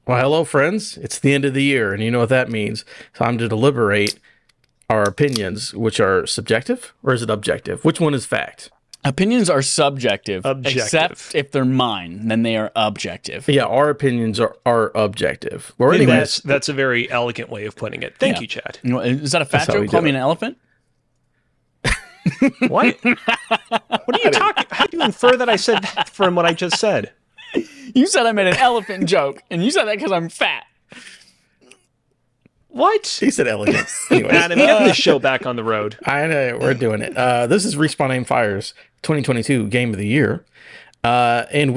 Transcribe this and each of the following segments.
Well, hello, friends. It's the end of the year, and you know what that means. Time to deliberate our opinions, which are subjective, or is it objective? Which one is fact? Opinions are subjective, Objective. except if they're mine, then they are objective. Yeah, our opinions are objective. Well, anyways, That's a very elegant way of putting it. Thank you, Chad. You know, is that a fat That's how we joke? Call do me it. an elephant? What? What are you talking? How do you infer that I said that from what I just said? You said I made an elephant joke, and you said that because I'm fat. What? he said elegant. Anyways, Adam, get this show back on the road. I know, we're doing it. This is Respawn Aim Fire's 2022 Game of the Year. And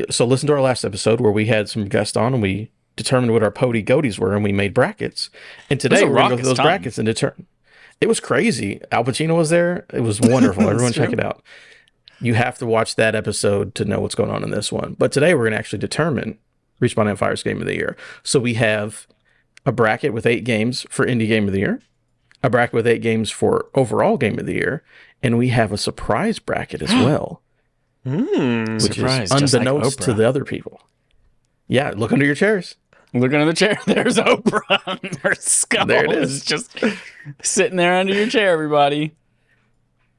so listen to our last episode where we had some guests on and we determined what our BARF GOTYs were and we made brackets. And today we're going to go through those brackets and determine. It was crazy. Al Pacino was there. It was wonderful. Everyone check it out. You have to watch that episode to know what's going on in this one. But today we're going to actually determine Respawn Aim Fire's Game of the Year. So we have a bracket with 8 games for Indie Game of the Year, a bracket with 8 games for overall Game of the Year, and we have a surprise bracket as well. Which Surprise, is just like unbeknownst to Oprah. the other people. Yeah, look under your chairs. Look under the chair. There's Oprah. Her skull There it is. just sitting there under your chair, everybody.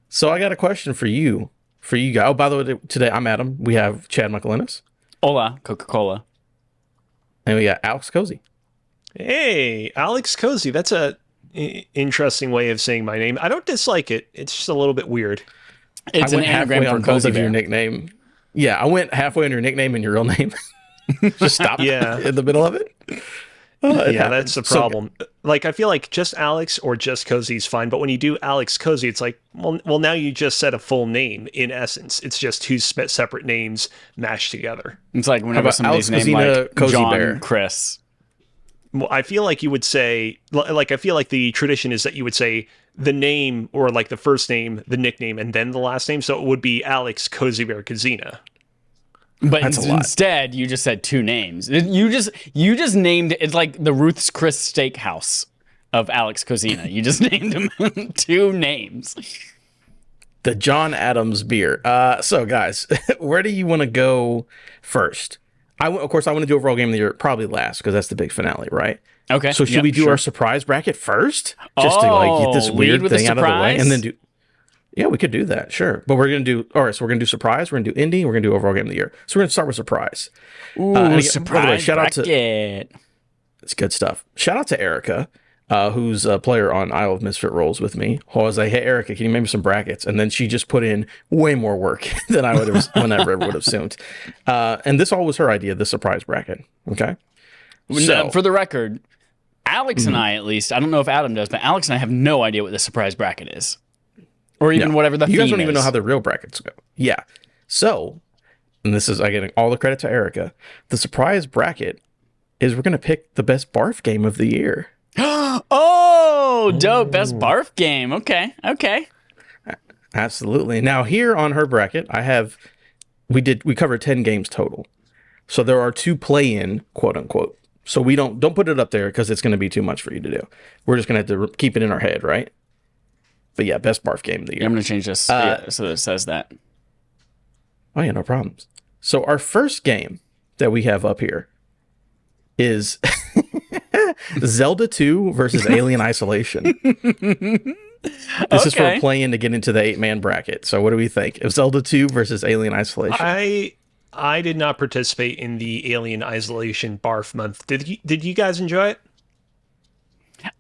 So I got a question for you. For you guys. Oh, by the way, today I'm Adam. We have Chad McElhennis. Hola, Coca-Cola. And we got Alex Cozy. Hey, Alex Cozy. That's a interesting way of saying my name. I don't dislike it. It's just a little bit weird. It's I an went halfway anagram on for both Cozy of your Bear. nickname. Yeah, I went halfway on your nickname and your real name. Just stop Yeah. in the middle of it. Yeah, that's the problem. Like, I feel like just Alex or just Cozy is fine, but when you do Alex Cozy, it's like, well, now you just said a full name. In essence, it's just 2 separate names mashed together. It's like whenever about somebody's Alex named Cozina, like Cozy John Bear? Chris. Well, I feel like you would say, like, I feel like the tradition is that you would say the name or like the first name, the nickname, and then the last name. So it would be Alex Cozy Bear Kazina. But That's a lot. instead, you just said 2 names. You just named it's like the Ruth's Chris Steakhouse of Alex Cozina. You just named him 2 names. The John Adams beer. So guys, where do you want to go first? Of course, I want to do overall game of the year probably last because that's the big finale, right? Okay. So should yep, we do sure. our surprise bracket first, just to like get this lead weird with a thing out of the way, surprise? and then do? Yeah, we could do that, sure. But we're gonna do all right. So we're gonna do surprise. We're gonna do indie. We're gonna do overall game of the year. So we're gonna start with surprise. Ooh, and again, surprise by the way, shout out to- bracket. It's good stuff. Shout out to Erica, who's a player on Isle of Misfit Rolls with me. I was like, hey, Erica, can you make me some brackets? And then she just put in way more work than I would have, whenever would have assumed. And this all was her idea, the surprise bracket. Okay. So, For the record, Alex and I, at least, I don't know if Adam does, but Alex and I have no idea what the surprise bracket is. Or even whatever the you guys theme don't even is. know how the real brackets go. Yeah. So, and this is, I get all the credit to Erica. The surprise bracket is we're going to pick the best BARF game of the year. Oh, dope. Best BARF game. Okay. Absolutely. Now here on her bracket, we covered 10 games total. So there are 2 play-in, quote unquote. So we don't put it up there because it's going to be too much for you to do. We're just going to have to keep it in our head, right? But yeah, best BARF game of the year. I'm going to change this so that it says that. Oh yeah, no problems. So our first game that we have up here is Zelda 2 versus Alien Isolation. This is for a play-in to get into the 8-man bracket. So what do we think? If Zelda 2 versus Alien Isolation. I did not participate in the Alien Isolation BARF month. Did you guys enjoy it?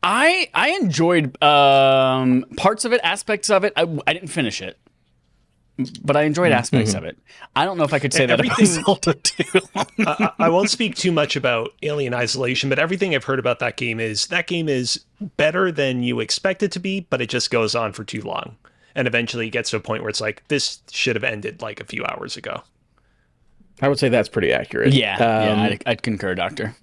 I enjoyed parts of it, aspects of it. I didn't finish it, but I enjoyed aspects of it. I don't know if I could say that about Zelda 2. I won't speak too much about Alien Isolation, but everything I've heard about that game is better than you expect it to be, but it just goes on for too long. And eventually it gets to a point where it's like, this should have ended like a few hours ago. I would say that's pretty accurate. I'd concur, Doctor.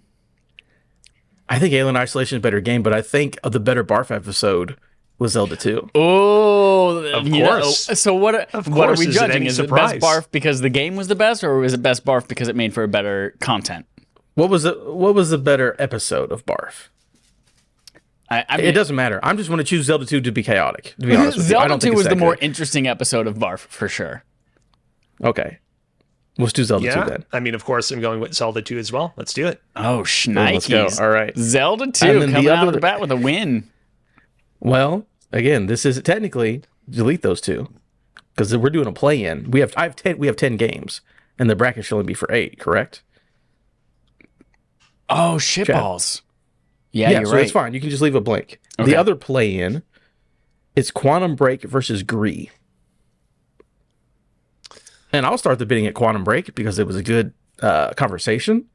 I think Alien Isolation is a better game, but I think the better BARF episode was Zelda 2. Oh, of course. So what are we judging? Is it best BARF because the game was the best, or was it best BARF because it made for better content? What was the better episode of BARF? I mean, It doesn't matter. I'm just going to choose Zelda 2 to be chaotic. To be honest with you, I Zelda don't think 2 it's was that the more good. interesting episode of BARF for sure. Okay, let's do Zelda 2 Yeah. then. I mean, of course, I'm going with Zelda 2 as well. Let's do it. Oh, Let's go. shnikes. All right. Zelda And 2 then coming the out of other- the bat with a win. Well, again, this is technically delete those two because we're doing a play-in. We have 10 games, and the bracket should only be for 8. Correct? Oh, shitballs. Yeah, Yeah, you're so right. it's fine. You can just leave it blank. Okay. The other play-in is Quantum Break versus Gree. And I'll start the bidding at Quantum Break because it was a good conversation.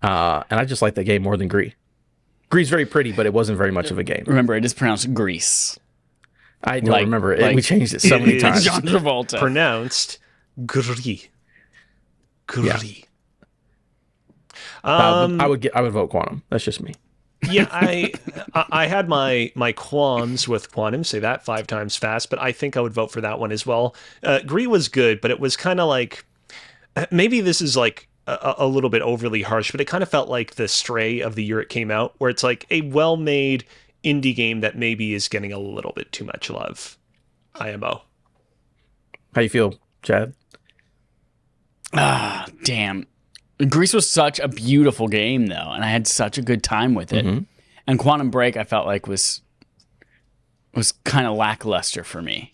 And I just like that game more than Gree. Gree's very pretty, but it wasn't very much of a game. Remember, it is pronounced Grease. I don't Like- remember it. like- We changed it so It many is times. John Travolta. Pronounced Gri. Yeah. Gri. I would vote Quantum. That's just me. Yeah, I had my qualms with Quantum, say that 5 times fast, but I think I would vote for that one as well. Gree was good, but it was kind of like, maybe this is like a little bit overly harsh, but it kind of felt like the Stray of the year it came out, where it's like a well-made indie game that maybe is getting a little bit too much love. IMO. How you feel, Chad? Ah, damn. Grease was such a beautiful game, though, and I had such a good time with it. Mhm. And Quantum Break, I felt like was kind of lackluster for me.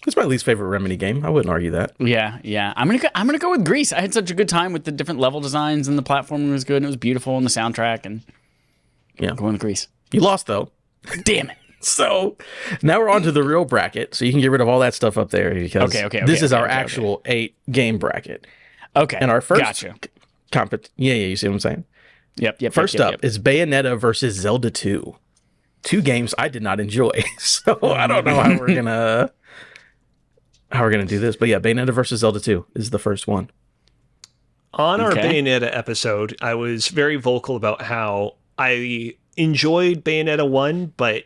It's my least favorite Remedy game. I wouldn't argue that. Yeah. I'm gonna go with Grease. I had such a good time with the different level designs, and the platforming was good, and it was beautiful, and the soundtrack, and Yeah. going with Grease. You lost, though. Damn it. So now we're on to the real bracket. So you can get rid of all that stuff up there because this is our actual 8-game bracket. Okay. And our first Gotcha. Yeah, you see what I'm saying? Yep. First up is Bayonetta versus Zelda 2. 2 games I did not enjoy. So I don't know how we're gonna do this. But yeah, Bayonetta versus Zelda 2 is the first one. On our Okay. Bayonetta episode, I was very vocal about how I enjoyed Bayonetta 1, but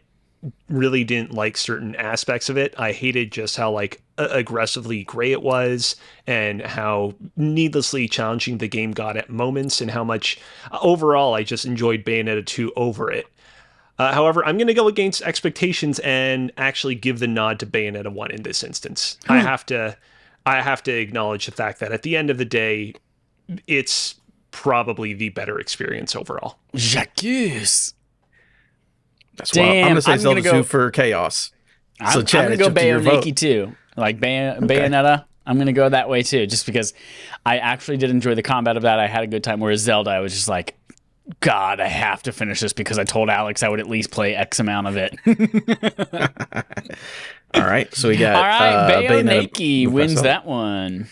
really didn't like certain aspects of it. I hated just how like aggressively gray it was and how needlessly challenging the game got at moments and how much overall I just enjoyed Bayonetta 2 over it. However, I'm going to go against expectations and actually give the nod to Bayonetta 1 in this instance. I have to acknowledge the fact that at the end of the day, it's probably the better experience overall. Jacques. That's why I'm Damn, gonna say I'm Zelda gonna go- 2 for chaos. I'm Chad, gonna it's go up to your vote. Bayonetta too. Like Bayonetta. I'm gonna go that way too, just because I actually did enjoy the combat of that. I had a good time. Whereas Zelda, I was just like, God, I have to finish this because I told Alex I would at least play X amount of it. All right, so we got All right, Bayonetta Bayonetta with wins myself. that one.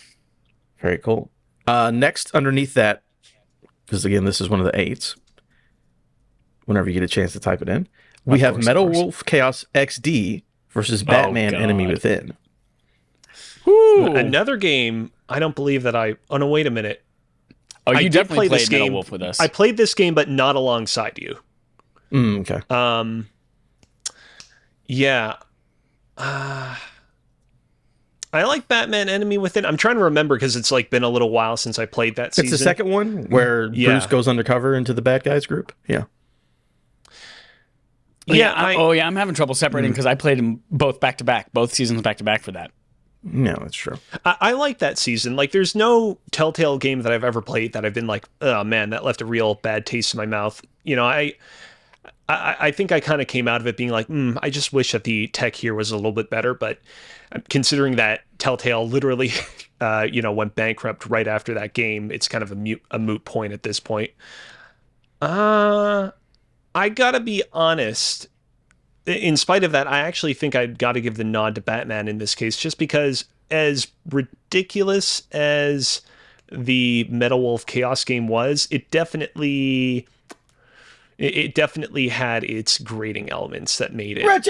Very cool. Next, underneath that, because again, this is one of the 8s. Whenever you get a chance to type it in, we have course, Metal of course. Wolf Chaos XD versus Batman God. Enemy Within. Woo. Another game, I don't believe that I... Oh, no, wait a minute. Oh, I you did definitely play this played Metal game. Wolf with us. I played this game, but not alongside you. Okay. Yeah. I like Batman Enemy Within. I'm trying to remember because it's like been a little while since I played that season. It's the second one where Yeah. Bruce goes undercover into the bad guys group. Yeah. Yeah, I'm having trouble separating because I played them both back to back, both seasons back to back for that. No, that's true. I like that season. Like, there's no Telltale game that I've ever played that I've been like, oh man, that left a real bad taste in my mouth. You know, I think I kind of came out of it being like, I just wish that the tech here was a little bit better. But considering that Telltale literally, went bankrupt right after that game, it's kind of a moot point at this point. I gotta be honest. In spite of that, I actually think I've got to give the nod to Batman in this case, just because as ridiculous as the Metal Wolf Chaos game was, it definitely had its grading elements that made it not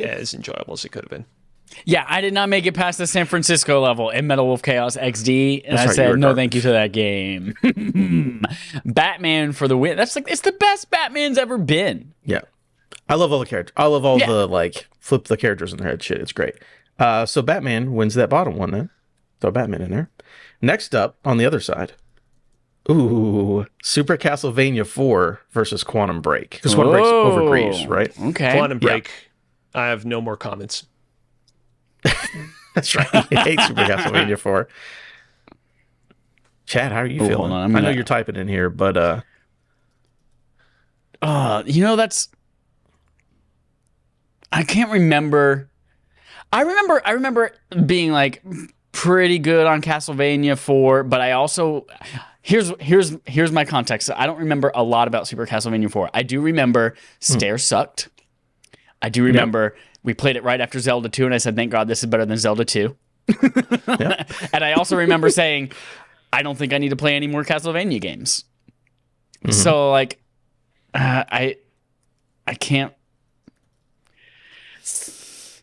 as enjoyable as it could have been. Yeah, I did not make it past the San Francisco level in Metal Wolf Chaos XD, and That's I right, you said were no, dark. thank you to that game. Batman for the win. That's like it's the best Batman's ever been. Yeah. I love all the characters. I love all the like flip the characters in their head shit. It's great. So Batman wins that bottom one then. Throw Batman in there. Next up on the other side, Ooh, Super Castlevania 4 versus Quantum Break. Because Quantum Break's over Greaves, right? Okay. Quantum Break. I have no more comments. That's right. You hate Super Castlevania 4. Chad, how are you feeling? Hold on, I know you're typing in here, but that's. I can't remember. I remember being like pretty good on Castlevania 4, but I also here's my context. I don't remember a lot about Super Castlevania 4. I do remember Stairs sucked. I do remember we played it right after Zelda 2, and I said, "Thank God this is better than Zelda 2." And I also remember saying, "I don't think I need to play any more Castlevania games." So like, I can't.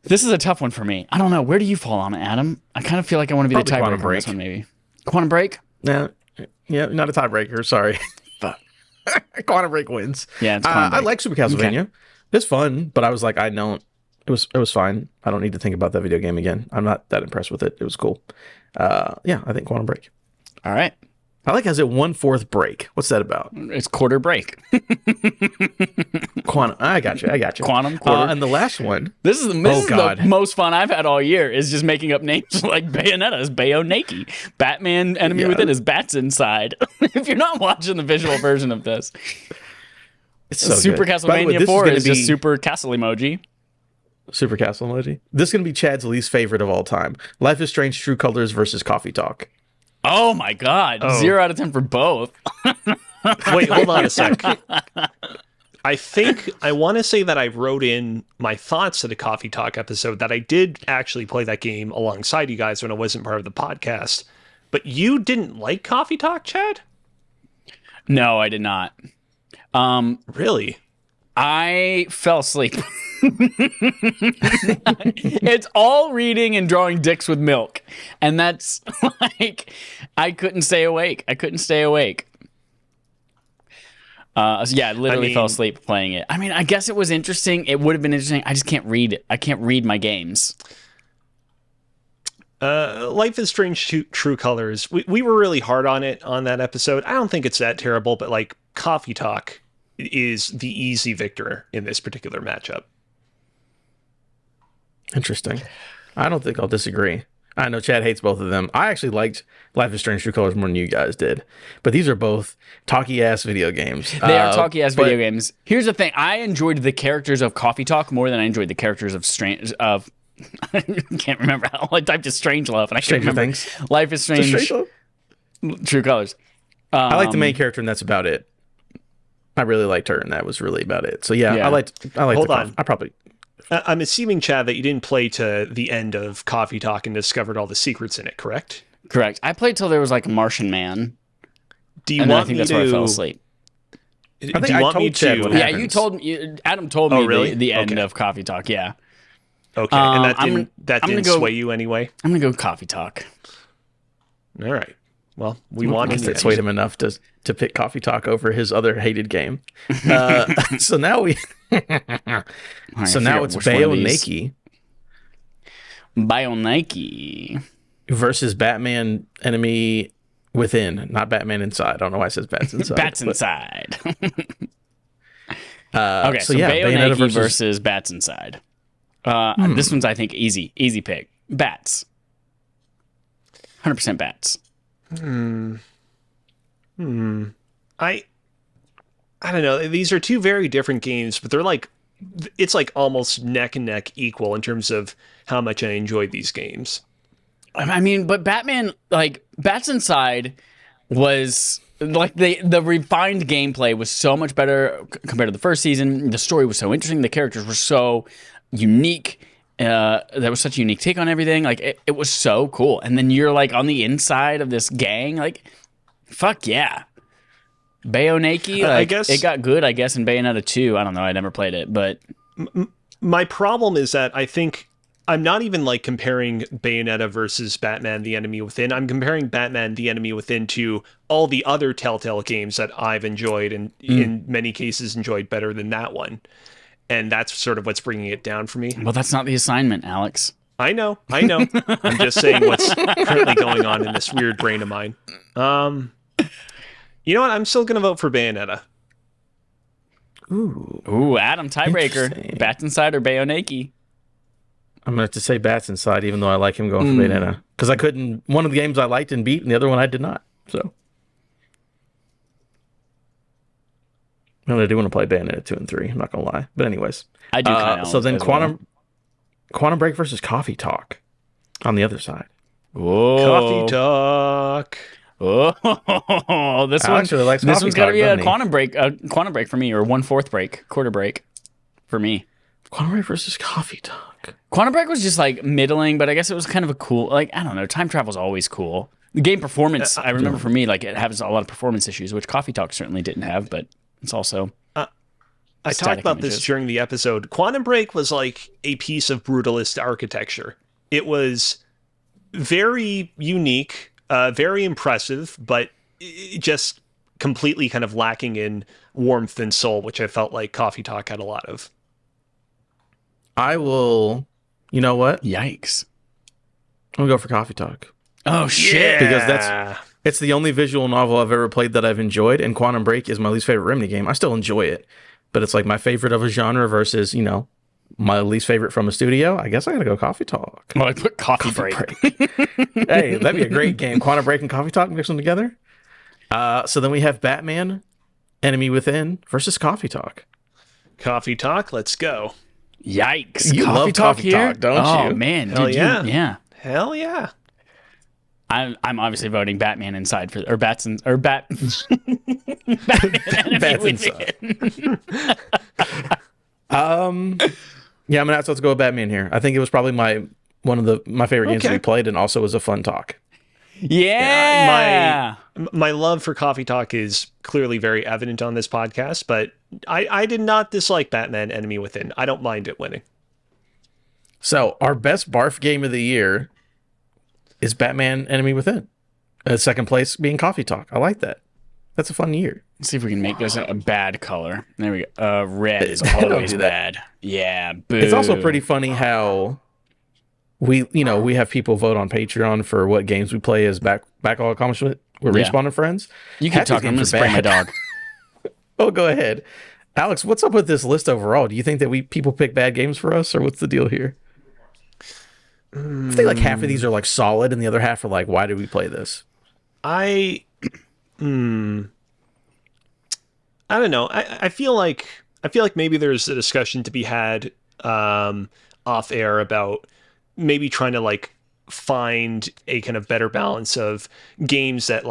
This is a tough one for me. I don't know. Where do you fall on it, Adam? I kind of feel like I want to be the tiebreaker on this one, maybe. Quantum Break? Yeah, not a tiebreaker. Sorry. Quantum Break wins. Yeah, it's Quantum Break. I like Super Castlevania. Okay. It's fun, but I was like, it was fine. I don't need to think about that video game again. I'm not that impressed with it. It was cool. Yeah, I think Quantum Break. All right. I like has it 1/4 break. What's that about? It's quarter break. Quantum. I got you. Quantum quarter. And the last one. This is the most fun I've had all year. Is just making up names like Bayonetta is Bayonaki. Batman enemy within is Bats Inside. If you're not watching the visual version of this, it's so Super good. Castlevania 4 is just Super Castle emoji. Super Castle emoji. This is going to be Chad's least favorite of all time. Life is Strange: True Colors versus Coffee Talk. Oh my God. 0 out of 10 for both. Wait, hold on a sec. I think I want to say that I wrote in my thoughts to the Coffee Talk episode that I did actually play that game alongside you guys when I wasn't part of the podcast. But you didn't like Coffee Talk, Chad? No, I did not. Really? I fell asleep. It's all reading and drawing dicks with milk. And that's like, I couldn't stay awake. I literally fell asleep playing it. I mean, I guess it was interesting. It would have been interesting. I just can't read it. I can't read my games. Life is Strange True Colors. We were really hard on it on that episode. I don't think it's that terrible, but like Coffee Talk is the easy victor in this particular matchup. Interesting. I don't think I'll disagree. I know Chad hates both of them. I actually liked Life is Strange True Colors more than you guys did. But these are both talky-ass video games. They are talky-ass video games. Here's the thing. I enjoyed the characters of Coffee Talk more than I enjoyed the characters of I can't remember how I typed just Strangelove, and I can't remember. Things. Life is Strange True Colors. I like the main character, and that's about it. I really liked her, and that was really about it. So yeah. I liked. Hold on. I'm assuming, Chad, that you didn't play to the end of Coffee Talk and discovered all the secrets in it, correct? Correct. I played till there was like a Martian man. Do you want I think that's where I fell asleep. I think I told Chad what happens. Yeah, you told me. Adam told me the end of Coffee Talk. Yeah. Okay, and that didn't sway you anyway? I'm going to go Coffee Talk. All right. Well, we wanted to swayed him enough to pick Coffee Talk over his other hated game. So now we... So now it's Bayonaki. Bayonaki. Versus Batman Enemy Within. Not Batman Inside. I don't know why it says Bats Inside. Bats Inside. Okay, so Bayonaki versus Bats Inside. This one's, I think, easy pick. Bats. 100% Bats. I don't know. These are two very different games, but they're like, it's like almost neck and neck equal in terms of how much I enjoyed these games. I mean, but Batman, like, Bats Inside was like the refined gameplay was so much better compared to the first season. The story was so interesting. The characters were so unique. There was such a unique take on everything. Like, it was so cool. And then you're like on the inside of this gang. Like, fuck yeah. Bayonaki, I guess it got good, I guess, in Bayonetta 2. I don't know. I never played it, but my problem is that I think I'm not even like comparing Bayonetta versus Batman: The Enemy Within. I'm comparing Batman: The Enemy Within to all the other Telltale games that I've enjoyed and in many cases enjoyed better than that one. And that's sort of what's bringing it down for me. Well, that's not the assignment, Alex. I know. I'm just saying what's currently going on in this weird brain of mine. You know what? I'm still going to vote for Bayonetta. Ooh, Adam, tiebreaker. Interesting. Bats inside or Bayoneki? I'm gonna have to say Bats inside, even though I like him going for Bayonetta, because I couldn't. One of the games I liked and beat, and the other one I did not. So, I do want to play Bayonetta 2 and 3. I'm not gonna lie, but anyways, I do kind of. so then Quantum Break versus Coffee Talk on the other side. Whoa. Coffee Talk. Oh, this one. Actually likes This Coffee one's got to Talk, be a doesn't he? quantum break for me, or 1/4 break, quarter break for me. Quantum Break versus Coffee Talk. Quantum Break was just like middling, but I guess it was kind of a cool, like, I don't know, time travel's always cool. The game performance, I remember for me, like, it has a lot of performance issues, which Coffee Talk certainly didn't have, but it's also. I talked about this during the episode. Quantum Break was like a piece of brutalist architecture. It was very unique, very impressive, but just completely kind of lacking in warmth and soul, which I felt like Coffee Talk had a lot of. I will. You know what? Yikes. I'm gonna go for Coffee Talk. Oh, shit. Because it's the only visual novel I've ever played that I've enjoyed, and Quantum Break is my least favorite Remedy game. I still enjoy it, but it's like my favorite of a genre versus, my least favorite from a studio. I guess I gotta go Coffee Talk. Well, I put Coffee Break. Hey, that'd be a great game. Quantum Break and Coffee Talk, mix them together. So then we have Batman, Enemy Within versus Coffee Talk. Coffee Talk, let's go. Yikes. You love Coffee here? Talk, don't Oh, you? man. Hell yeah. Yeah. Hell yeah. I'm obviously voting Batman inside for, or Bats in, or Bat. Batman Bats Within. Yeah, I'm gonna have to go with Batman here. I think it was probably one of my favorite games that we played, and also was a fun talk. Yeah. My love for Coffee Talk is clearly very evident on this podcast, but I did not dislike Batman Enemy Within. I don't mind it winning. So our best barf game of the year is Batman Enemy Within. Second place being Coffee Talk. I like that. That's a fun year. Let's see if we can make this a bad color. There we go. Red is Don't always do that. bad. Yeah, boo. It's also pretty funny how we have people vote on Patreon for what games we play as backlog accomplishment with Yeah. Respawn and friends. You can Half these talk. I'm going to games are spray my bad. dog. Oh, go ahead. Alex, what's up with this list overall? Do you think that people pick bad games for us, or what's the deal here? I think like half of these are like solid, and the other half are like, why did we play this? I don't know. I feel like maybe there's a discussion to be had off air about maybe trying to like find a kind of better balance of games that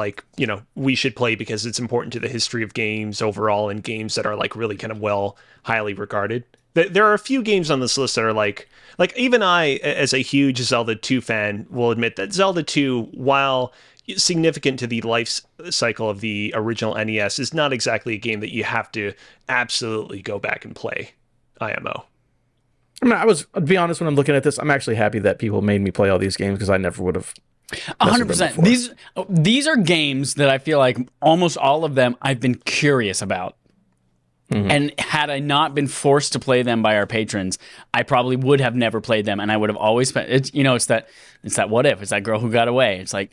we should play because it's important to the history of games overall, and games that are like really kind of highly regarded. There are a few games on this list that are like even I, as a huge Zelda 2 fan, will admit that Zelda 2, while significant to the life cycle of the original NES, is not exactly a game that you have to absolutely go back and play. IMO. I mean, to be honest, when I'm looking at this, I'm actually happy that people made me play all these games because I never would have. 100%. These are games that I feel like almost all of them I've been curious about. Mm-hmm. And had I not been forced to play them by our patrons, I probably would have never played them, and I would have always spent. It's that what if? It's that girl who got away. It's like,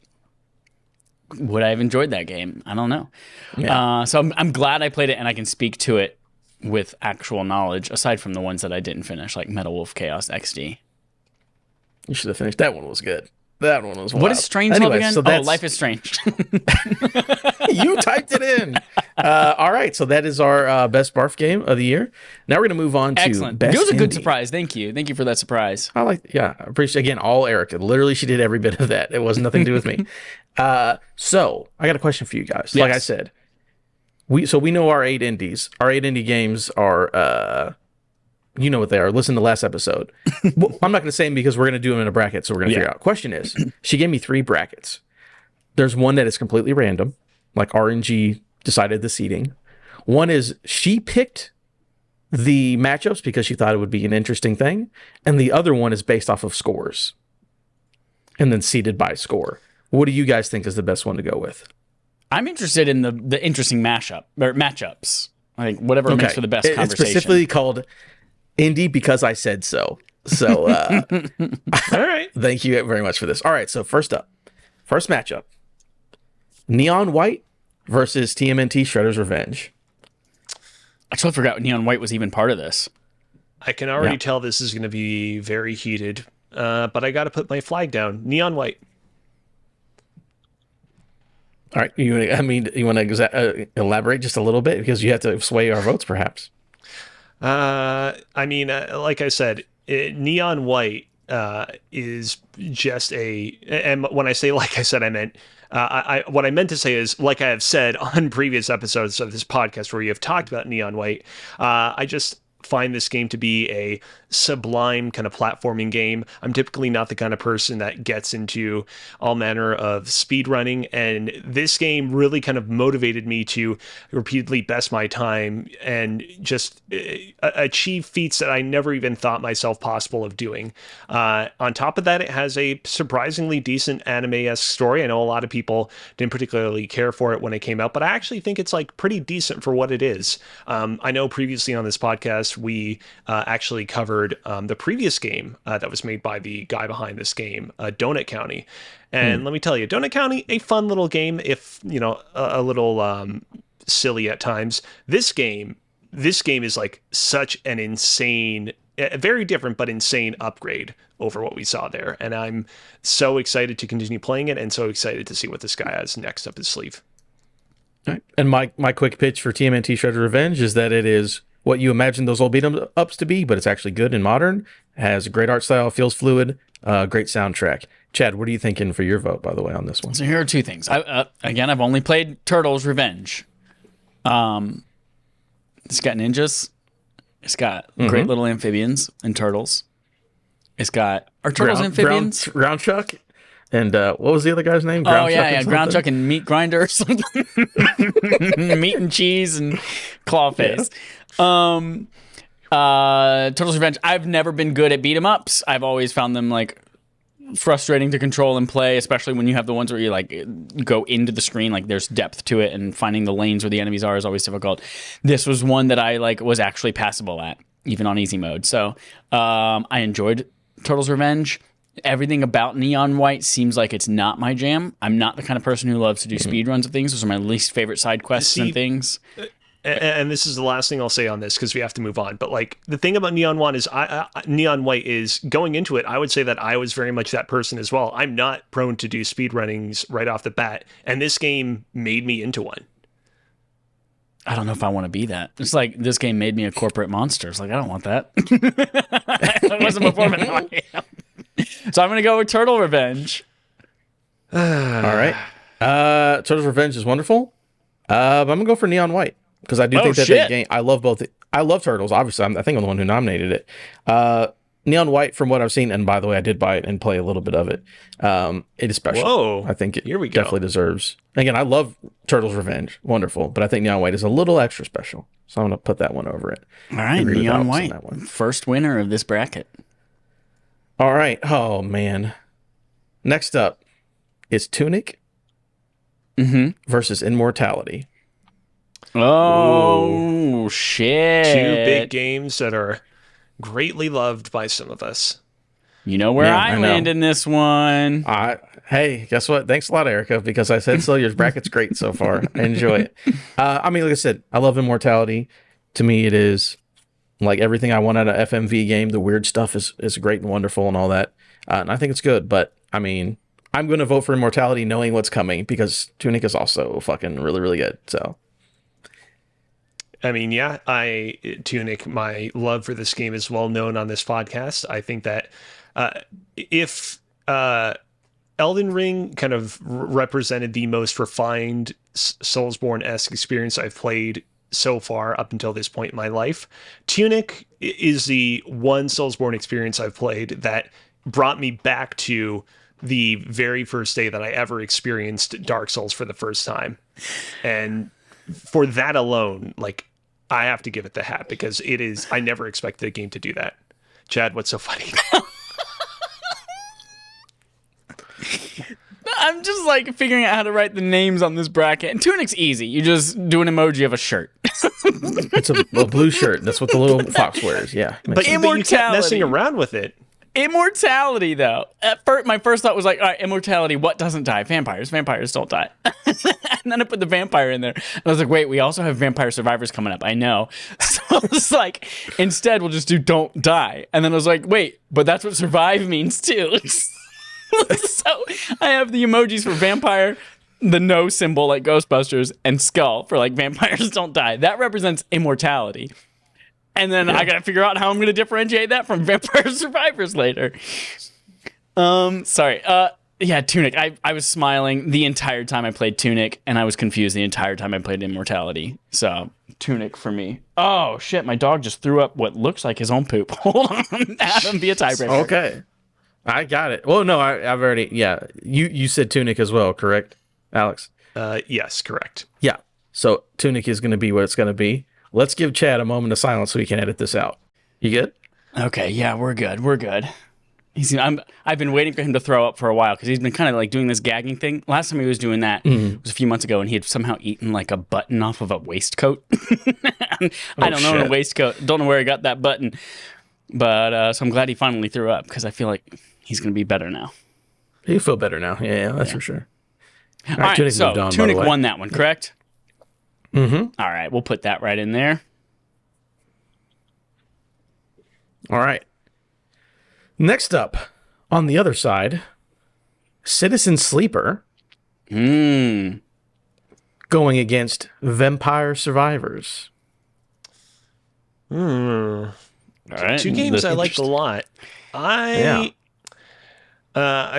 would I have enjoyed that game? I don't know. Yeah. So I'm glad I played it, and I can speak to it with actual knowledge, aside from the ones that I didn't finish, like Metal Wolf Chaos XD. You should have finished. That one was good. That one was wild. What is Strange Love again? Life is Strange. You typed it in. All right, so that is our best barf game of the year. Now we're going to move on to Excellent. best It was a good indie. surprise. Thank you. Thank you for that surprise. I appreciate, again, all Erica. Literally, she did every bit of that. It was nothing to do with me. So I got a question for you guys. Like I said, we know our 8 indies. Our 8 indie games are, you know what they are. Listen to last episode. Well, I'm not going to say them because we're going to do them in a bracket, so we're going to figure out. Question is, she gave me 3 brackets. There's one that is completely random, like RNG decided the seating. One is she picked the matchups because she thought it would be an interesting thing, and the other one is based off of scores and then seeded by score. What do you guys think is the best one to go with? I'm interested in the interesting matchups. Like whatever makes for the best conversation. It's specifically called Indie because I said so. So, all right. Thank you very much for this. All right, so first matchup. Neon White versus TMNT Shredder's Revenge. I totally forgot Neon White was even part of this. I can already tell this is going to be very heated, but I got to put my flag down. Neon White. All right, you want to elaborate just a little bit because you have to sway our votes, perhaps. Like I said, Neon White is just and when I say like I said, I meant what I meant to say is, like I have said on previous episodes of this podcast where you have talked about Neon White, I just find this game to be a sublime kind of platforming game. I'm typically not the kind of person that gets into all manner of speed running, and this game really kind of motivated me to repeatedly best my time and just achieve feats that I never even thought myself possible of doing. On top of that, it has a surprisingly decent anime-esque story. I know a lot of people didn't particularly care for it when it came out, but I actually think it's like pretty decent for what it is. I know previously on this podcast we actually covered the previous game that was made by the guy behind this game, Donut County. And let me tell you, Donut County, a fun little game, if, a little silly at times. This game is like such an insane, very different but insane upgrade over what we saw there. And I'm so excited to continue playing it and so excited to see what this guy has next up his sleeve. All right. And my quick pitch for TMNT Shredder's Revenge is that it is what you imagine those old beat-em-ups to be, but it's actually good and modern. Has a great art style, feels fluid, great soundtrack. Chad, what are you thinking for your vote, by the way, on this one? So here are two things. I've only played Turtles Revenge. It's got ninjas. It's got great little amphibians and turtles. It's got... Are turtles amphibians? Ground Chuck? And what was the other guy's name? Ground Chuck and Meat Grinder or something. Meat and cheese and Clawface. Turtles Revenge. I've never been good at beat 'em ups. I've always found them like frustrating to control and play, especially when you have the ones where you like go into the screen, like there's depth to it, and finding the lanes where the enemies are is always difficult. This was one that I like was actually passable at, even on easy mode. So I enjoyed Turtles Revenge. Everything about Neon White seems like it's not my jam. I'm not the kind of person who loves to do speed runs of things. Those are my least favorite side quests and things. And this is the last thing I'll say on this because we have to move on. But like the thing about Neon White is going into it, I would say that I was very much that person as well. I'm not prone to do speed runnings right off the bat, and this game made me into one. I don't know if I want to be that. It's like this game made me a corporate monster. It's like I don't want that. It wasn't before, but now I am. So I'm going to go with Turtle Revenge. All right. Turtles Revenge is wonderful. I'm going to go for Neon White because I do think that game, I love both. I love Turtles. Obviously, I think I'm the one who nominated it. Neon White, from what I've seen, and by the way, I did buy it and play a little bit of it. It is special. Whoa. I think it definitely deserves. Again, I love Turtles Revenge. Wonderful. But I think Neon White is a little extra special. So I'm going to put that one over it. All right. Neon White. First winner of this bracket. All right. Oh, man. Next up is Tunic versus Immortality. Oh, shit. Two big games that are greatly loved by some of us. You know where I land in this one. Hey, guess what? Thanks a lot, Erica, because I said so. Your bracket's great so far. I enjoy it. Like I said, I love Immortality. To me, it is like everything I want out of FMV game. The weird stuff is great and wonderful and all that. And I think it's good. But, I'm going to vote for Immortality knowing what's coming because Tunic is also fucking really, really good. So... Tunic, my love for this game is well known on this podcast. I think that if Elden Ring kind of represented the most refined Soulsborne-esque experience I've played so far up until this point in my life, Tunic is the one Soulsborne experience I've played that brought me back to the very first day that I ever experienced Dark Souls for the first time. And for that alone, like, I have to give it the hat because it is. I never expected a game to do that. Chad, what's so funny? I'm just like figuring out how to write the names on this bracket. And Tunic's easy. You just do an emoji of a shirt. It's a blue shirt. That's what the little fox wears. Yeah. But you kept messing around with it. Immortality, though. At first, my first thought was like, all right, immortality, what doesn't die? Vampires. Vampires don't die. And then I put the vampire in there. And I was like, wait, we also have Vampire Survivors coming up. I know. So I was like, instead, we'll just do don't die. And then I was like, wait, but that's what survive means too. So I have the emojis for vampire, the no symbol like Ghostbusters, and skull for like vampires don't die. That represents immortality. And then I got to figure out how I'm going to differentiate that from Vampire Survivors later. Sorry. Yeah, Tunic. I was smiling the entire time I played Tunic, and I was confused the entire time I played Immortality. So, Tunic for me. Oh, shit. My dog just threw up what looks like his own poop. Hold on. Adam, be a tiebreaker. Okay. I got it. Well, no, I've already... Yeah. You said Tunic as well, correct, Alex? Yes, correct. Yeah. So, Tunic is going to be what it's going to be. Let's give Chad a moment of silence so we can edit this out. You good? Okay, yeah, we're good. We're good. I've been waiting for him to throw up for a while because he's been kind of like doing this gagging thing. Last time he was doing that was a few months ago, and he had somehow eaten like a button off of a waistcoat. I don't know, a waistcoat. Don't know where he got that button. But so I'm glad he finally threw up because I feel like he's going to be better now. You feel better now. Yeah, that's for sure. All right, so Tunic won that one, correct? Mm-hmm. All right, we'll put that right in there. All right. Next up, on the other side, Citizen Sleeper going against Vampire Survivors. All right. Two games I liked a lot. I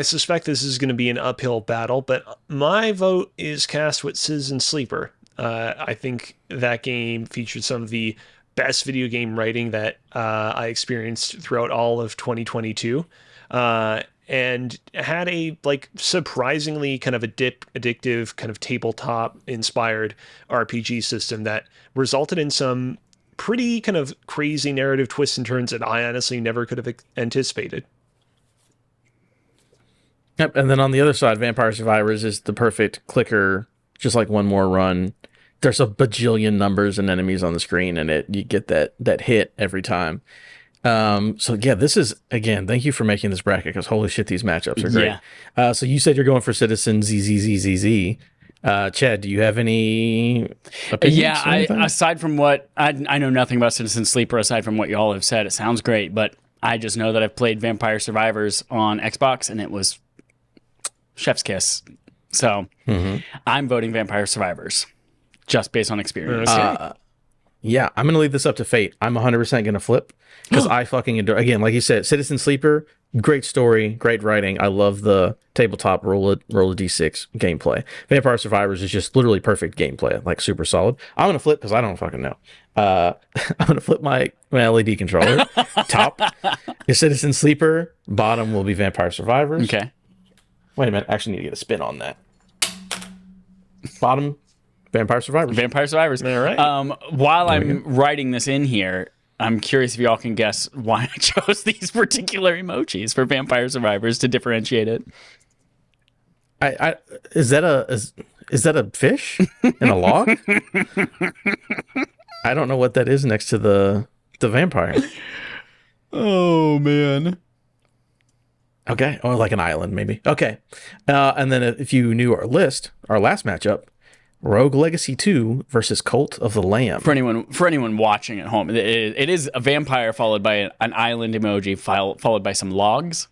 suspect this is going to be an uphill battle, but my vote is cast with Citizen Sleeper. I think that game featured some of the best video game writing that I experienced throughout all of 2022, and had a surprisingly kind of addictive kind of tabletop inspired RPG system that resulted in some pretty kind of crazy narrative twists and turns that I honestly never could have anticipated. Yep, and then on the other side, Vampire Survivors is the perfect clicker, just like one more run. There's a bajillion numbers and enemies on the screen, and you get that hit every time. So yeah, this is, again, thank you for making this bracket, because holy shit, these matchups are great. Yeah. So you said you're going for Citizen ZZZZZ. Chad, do you have any opinions? Yeah, aside from what I know nothing about Citizen Sleeper aside from what you all have said. It sounds great, but I just know that I've played Vampire Survivors on Xbox, and it was chef's kiss. So I'm voting Vampire Survivors. Just based on experience. Yeah, I'm going to leave this up to fate. I'm 100% going to flip because I fucking adore, again, like you said, Citizen Sleeper, great story, great writing. I love the tabletop roll a d6 gameplay. Vampire Survivors is just literally perfect gameplay, like super solid. I'm going to flip because I don't fucking know. I'm going to flip my LED controller. Top is Citizen Sleeper. Bottom will be Vampire Survivors. Okay. Wait a minute. I actually need to get a spin on that. Bottom, Vampire Survivors. Vampire Survivors. All right. While I'm writing this in here, I'm curious if y'all can guess why I chose these particular emojis for Vampire Survivors to differentiate it. Is that a fish in a log? I don't know what that is next to the vampire. Oh man. Okay, or like an island maybe. Okay, and then if you knew our list, our last matchup. Rogue Legacy 2 versus Cult of the Lamb. For anyone watching at home, it is a vampire followed by an island emoji, followed by some logs.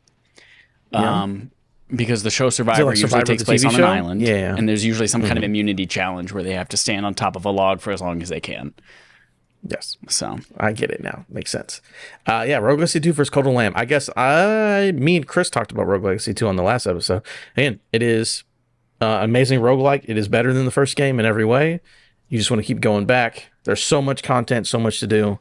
Because the show Survivor usually takes place on an island, and there's usually some kind of immunity challenge where they have to stand on top of a log for as long as they can. Yes. So I get it now. Makes sense. Rogue Legacy 2 versus Cult of the Lamb. I guess me and Chris talked about Rogue Legacy 2 on the last episode. Again, it is amazing roguelike. It is better than the first game in every way. You just want to keep going back. There's so much content, so much to do,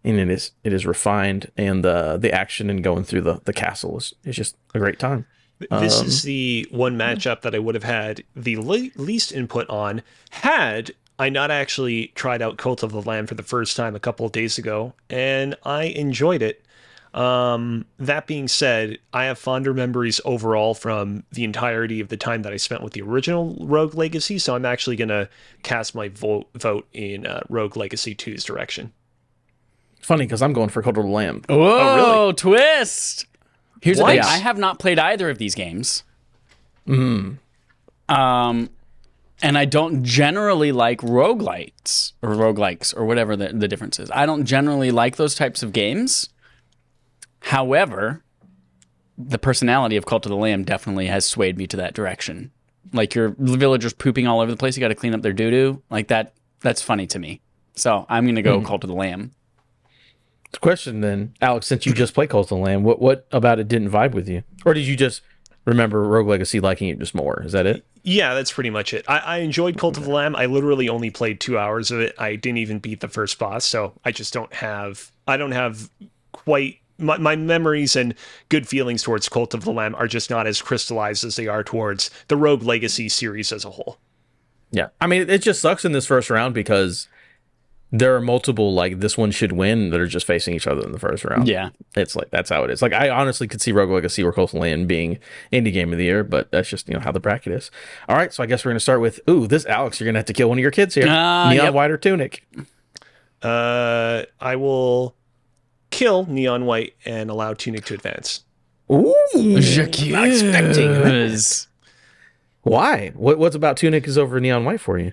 and it is refined, and the action and going through the castle is just a great time. This is the one matchup that I would have had the least input on had I not actually tried out Cult of the Lamb for the first time a couple of days ago, and I enjoyed it. That being said, I have fonder memories overall from the entirety of the time that I spent with the original Rogue Legacy, so I'm actually going to cast my vote in Rogue Legacy 2's direction. Funny, because I'm going for Cult of the Lamb. Whoa, really? Twist! Here's the What? thing. I have not played either of these games. And I don't generally like roguelikes or whatever the difference is. I don't generally like those types of games. However, the personality of Cult of the Lamb definitely has swayed me to that direction. Like your villagers pooping all over the place, you got to clean up their doo-doo. Like that's funny to me. So I'm going to go Cult of the Lamb. The question then, Alex, since you just played Cult of the Lamb, what about it didn't vibe with you? Or did you just remember Rogue Legacy liking it just more? Is that it? Yeah, that's pretty much it. I enjoyed Cult of the Lamb. I literally only played 2 hours of it. I didn't even beat the first boss, so I don't have quite my memories and good feelings towards Cult of the Lamb are just not as crystallized as they are towards the Rogue Legacy series as a whole. Yeah. I mean, it just sucks in this first round because there are multiple, like, this one should win that are just facing each other in the first round. Yeah. It's like, that's how it is. Like, I honestly could see Rogue Legacy or Cult of the Lamb being Indie Game of the Year, but that's just, how the bracket is. All right, so I guess we're going to start with, this Alex, you're going to have to kill one of your kids here. Neon White or Tunic? I will kill Neon White and allow Tunic to advance. Ooh. Not expecting this. Why? What's about Tunic is over Neon White for you?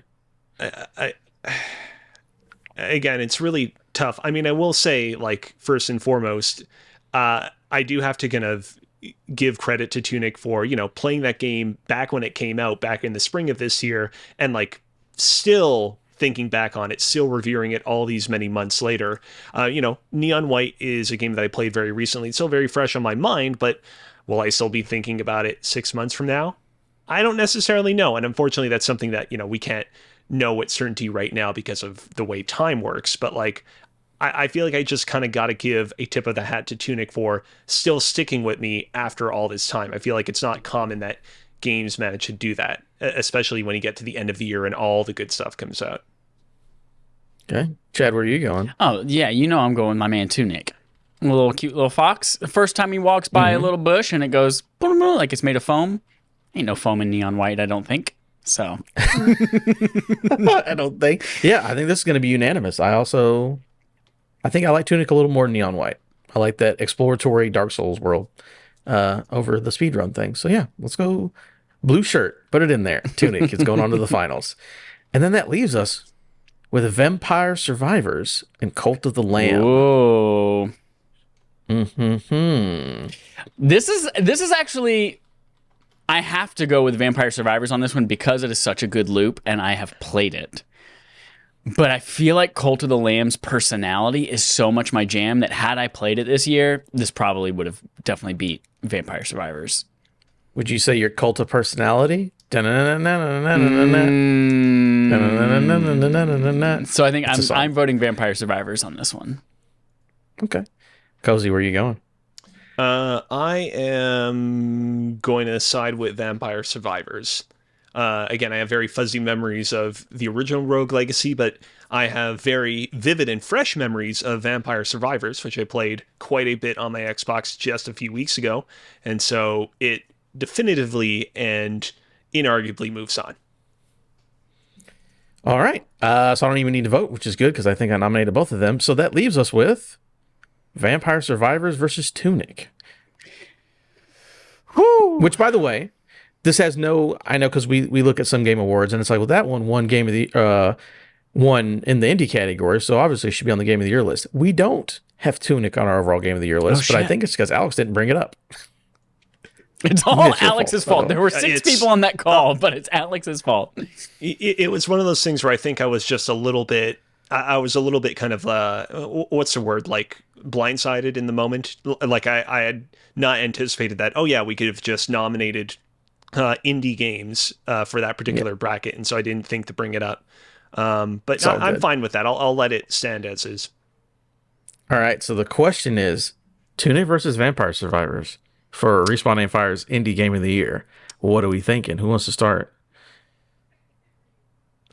Again, it's really tough. I mean, I will say, like, first and foremost, I do have to kind of give credit to Tunic for, playing that game back when it came out, back in the spring of this year, and, like, still thinking back on it, still revering it all these many months later. Neon White is a game that I played very recently. It's still very fresh on my mind, but will I still be thinking about it 6 months from now? I don't necessarily know. And unfortunately, that's something that, we can't know with certainty right now because of the way time works. But like, I feel like I just kind of got to give a tip of the hat to Tunic for still sticking with me after all this time. I feel like it's not common that games manage to do that, especially when you get to the end of the year and all the good stuff comes out. Okay. Chad, where are you going? Oh, yeah, I'm going with my man Tunic. A little cute little fox. The first time he walks by a little bush and it goes like it's made of foam. Ain't no foam in Neon White, I don't think. So I don't think. Yeah, I think this is going to be unanimous. I think I like Tunic a little more than Neon White. I like that exploratory Dark Souls world over the speedrun thing. So yeah, let's go blue shirt. Put it in there. Tunic is going on to the finals. And then that leaves us with Vampire Survivors and Cult of the Lamb. Whoa. This is actually, I have to go with Vampire Survivors on this one because it is such a good loop and I have played it. But I feel like Cult of the Lamb's personality is so much my jam that had I played it this year, this probably would have definitely beat Vampire Survivors. Would you say your cult of personality? So I think I'm voting Vampire Survivors on this one. Okay. Cozy, where are you going? I am going to side with Vampire Survivors. Again, I have very fuzzy memories of the original Rogue Legacy, but I have very vivid and fresh memories of Vampire Survivors, which I played quite a bit on my Xbox just a few weeks ago. And so it definitively and inarguably moves on. All right. So I don't even need to vote, which is good because I think I nominated both of them. So that leaves us with Vampire Survivors versus Tunic. Whew. Which, by the way, this has no, I know because we look at some game awards and it's like, well, that one won game of the won in the indie category, so obviously it should be on the game of the year list. We don't have Tunic on our overall game of the year list, but I think it's because Alex didn't bring it up. It's all Alex's fault. There were 6 people on that call, but it's Alex's fault. It was one of those things where I think I was just a little bit, I was a little bit kind of, what's the word, like blindsided in the moment. Like I had not anticipated that, oh yeah, we could have just nominated indie games for that particular bracket, and so I didn't think to bring it up. But I'm fine with that. I'll let it stand as is. All right, so the question is Tunic versus Vampire Survivors for Respawn Aim Fire's Indie Game of the Year. What are we thinking? Who wants to start?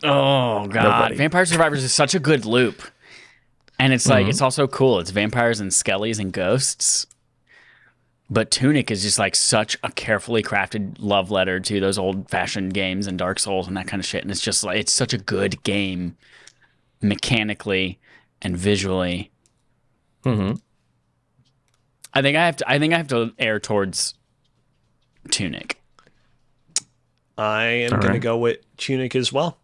Oh, God. Nobody. Vampire Survivors is such a good loop. And it's like, it's also cool. It's vampires and skellies and ghosts. But Tunic is just like such a carefully crafted love letter to those old-fashioned games and Dark Souls and that kind of shit. And it's just like, it's such a good game mechanically and visually. I think I have to err towards Tunic. I am going to go with Tunic as well.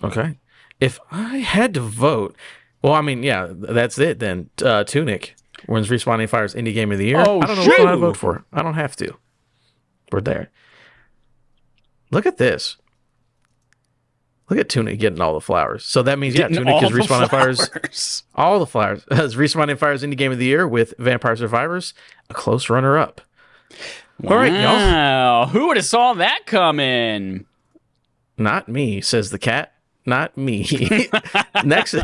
Okay. If I had to vote, well, I mean, yeah, that's it then. Tunic wins Respawning Fire's Indie Game of the Year. Oh, I don't know which one I vote for. I don't have to. We're there. Look at this. Look at Tunic getting all the flowers. So that means, Getting Tunic all is the Respawning flowers. Fire's all the flowers. Respawning Fire's Indie Game of the Year with Vampire Survivors, a close runner-up. All right, y'all. Wow, who would have saw that coming? Not me, says the cat. Not me. Next.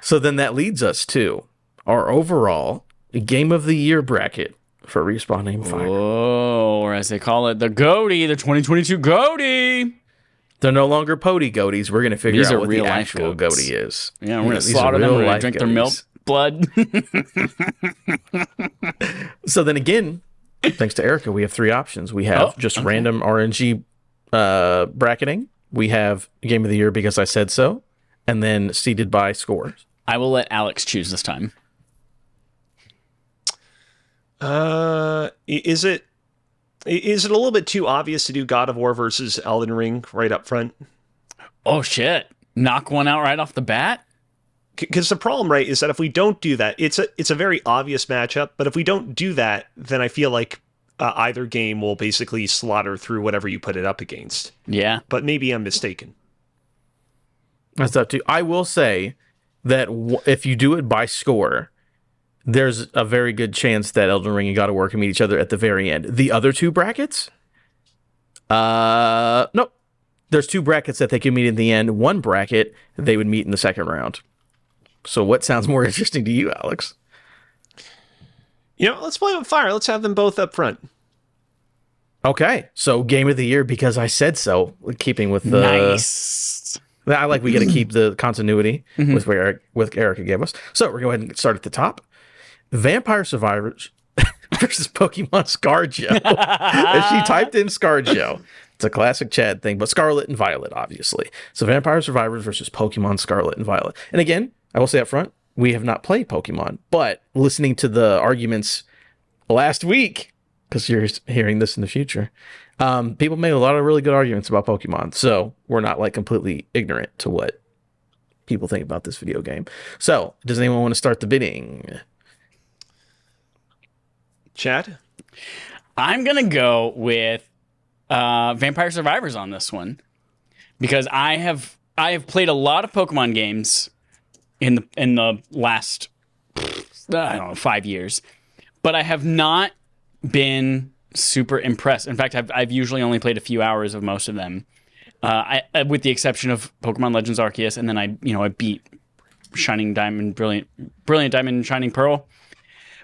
So then that leads us to our overall Game of the Year bracket for Respawning Fire. Oh, or as they call it, the GOTY, the 2022 GOTY. They're no longer Pody Goaties. We're going to figure These out are what the real life actual goats. Goaty is. Yeah, we're going to these are slaughter them. real We're going life to drink their milk, goaties. blood. So then again, thanks to Erica, we have three options. We have random RNG bracketing. We have Game of the Year because I said so, and then seeded by scores. I will let Alex choose this time. Is it a little bit too obvious to do God of War versus Elden Ring right up front? Oh, shit. Knock one out right off the bat? Because the problem, right, is that if we don't do that, it's a very obvious matchup. But if we don't do that, then I feel like either game will basically slaughter through whatever you put it up against. Yeah. But maybe I'm mistaken. That's up to you. I will say that if you do it by score, there's a very good chance that Elden Ring and God of War can meet each other at the very end. The other two brackets? Nope. There's two brackets that they can meet in the end. One bracket, they would meet in the second round. So what sounds more interesting to you, Alex? Let's play with fire. Let's have them both up front. Okay. So Game of the Year because I said so, keeping with the... Nice. I like we got to keep the continuity with what Erica gave us. So we're going to go ahead and start at the top. Vampire Survivors versus Pokemon ScarJo. And she typed in ScarJo. It's a classic Chad thing, but Scarlet and Violet, obviously. So Vampire Survivors versus Pokemon Scarlet and Violet. And again, I will say up front, we have not played Pokemon, but listening to the arguments last week, because you're hearing this in the future, people made a lot of really good arguments about Pokemon. So we're not like completely ignorant to what people think about this video game. So does anyone want to start the bidding? Chad? I'm going to go with Vampire Survivors on this one because I have played a lot of Pokemon games in the last, I don't know, 5 years, but I have not been super impressed. In fact, I've usually only played a few hours of most of them, with the exception of Pokemon Legends Arceus, and then I beat Shining Diamond, Brilliant Diamond, Shining Pearl,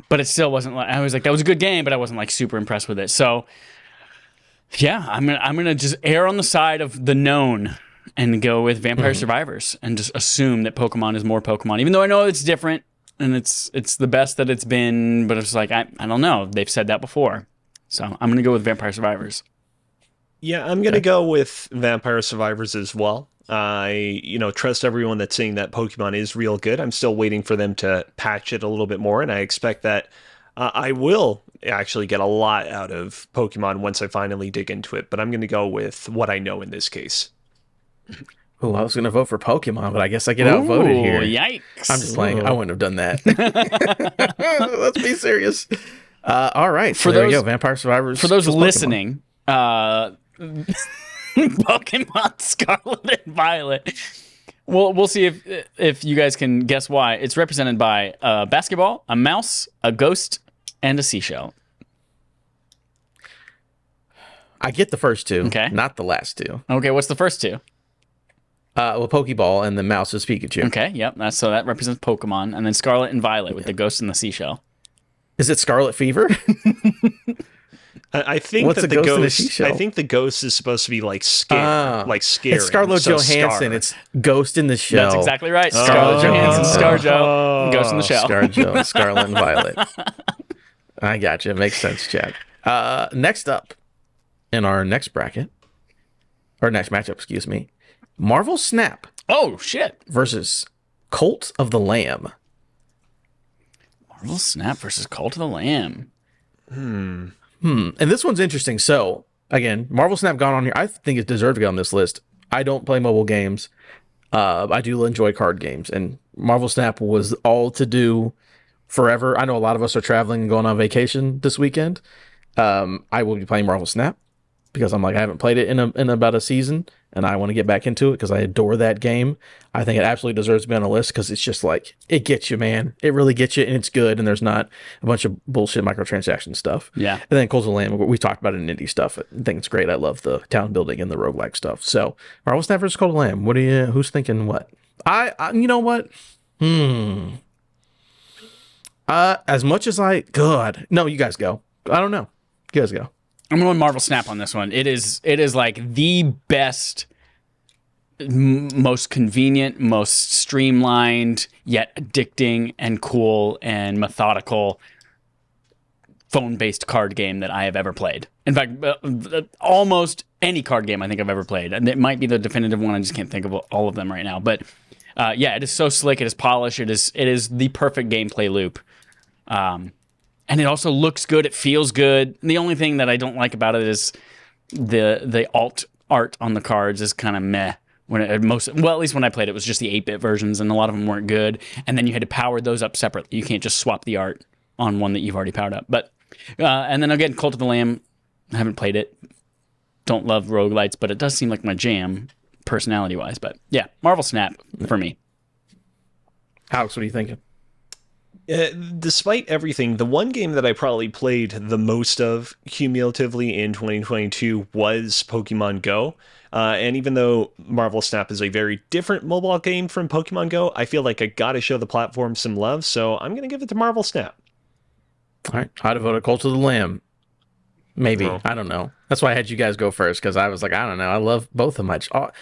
but it still wasn't like I was like that was a good game, but I wasn't like super impressed with it. So yeah, I'm gonna just err on the side of the known and go with Vampire Survivors and just assume that Pokemon is more Pokemon, even though I know it's different and it's the best that it's been, but it's like I don't know. They've said that before. So I'm going to go with Vampire Survivors. Yeah, I'm going to go with Vampire Survivors as well. I, trust everyone that's saying that Pokemon is real good. I'm still waiting for them to patch it a little bit more, and I expect that I will actually get a lot out of Pokemon once I finally dig into it, but I'm going to go with what I know in this case. Oh, I was going to vote for Pokemon, but I guess I get outvoted here. Yikes. I'm just playing. I wouldn't have done that. Let's be serious. All right. So there you go. Vampire Survivors. For those listening, Pokemon Scarlet and Violet. We'll see if you guys can guess why. It's represented by a basketball, a mouse, a ghost, and a seashell. I get the first two, okay, not the last two. Okay, what's the first two? Well, Pokeball and the mouse is Pikachu. Okay, yep. So that represents Pokemon, and then Scarlet and Violet with the ghost and the seashell. Is it Scarlet Fever? I think What's that the ghost. I think the ghost is supposed to be like scary, like scary. It's Scarlett Johansson. It's Ghost in the Shell. That's exactly right. Scarlett Johansson, ScarJo, Ghost in the Shell. ScarJo, Scarlet and Violet. I got you. Makes sense, Chad. Next up in our next bracket, or next matchup, excuse me, Marvel Snap. Oh shit! Versus Cult of the Lamb. Marvel Snap versus Cult of the Lamb. And this one's interesting. So, again, Marvel Snap gone on here. I think it deserved to get on this list. I don't play mobile games. I do enjoy card games, and Marvel Snap was all to do forever. I know a lot of us are traveling and going on vacation this weekend. I will be playing Marvel Snap because I'm like, I haven't played it in about a season, and I want to get back into it because I adore that game. I think it absolutely deserves to be on the list because it's just like, it gets you, man. It really gets you, and it's good, and there's not a bunch of bullshit microtransaction stuff. Yeah. And then Cult of the Lamb, we talked about it in indie stuff. I think it's great. I love the town building and the roguelike stuff. So, Marvel Snap versus Cult of the Lamb. Who's thinking what? I you know what? As much as God. No, you guys go. I don't know. You guys go. I'm going Marvel Snap on this one. It is like the best, most convenient, most streamlined, yet addicting and cool and methodical phone-based card game that I have ever played. In fact, almost any card game I think I've ever played. And it might be the definitive one. I just can't think of all of them right now. But yeah, it is so slick. It is polished. It is the perfect gameplay loop. And it also looks good. It feels good. The only thing that I don't like about it is the alt art on the cards is kind of meh. At least when I played it was just the 8-bit versions, and a lot of them weren't good. And then you had to power those up separately. You can't just swap the art on one that you've already powered up. But and then again, Cult of the Lamb. I haven't played it. Don't love roguelites, but it does seem like my jam, personality-wise. But yeah, Marvel Snap for me. Alex, what are you thinking? Despite everything, the one game that I probably played the most of cumulatively in 2022 was Pokemon Go. And even though Marvel Snap is a very different mobile game from Pokemon Go, I feel like I gotta show the platform some love, so I'm gonna give it to Marvel Snap. All right, I'd have voted Cult of the Lamb. Maybe. Oh. I don't know. That's why I had you guys go first, because I was like, I don't know. I love both of my...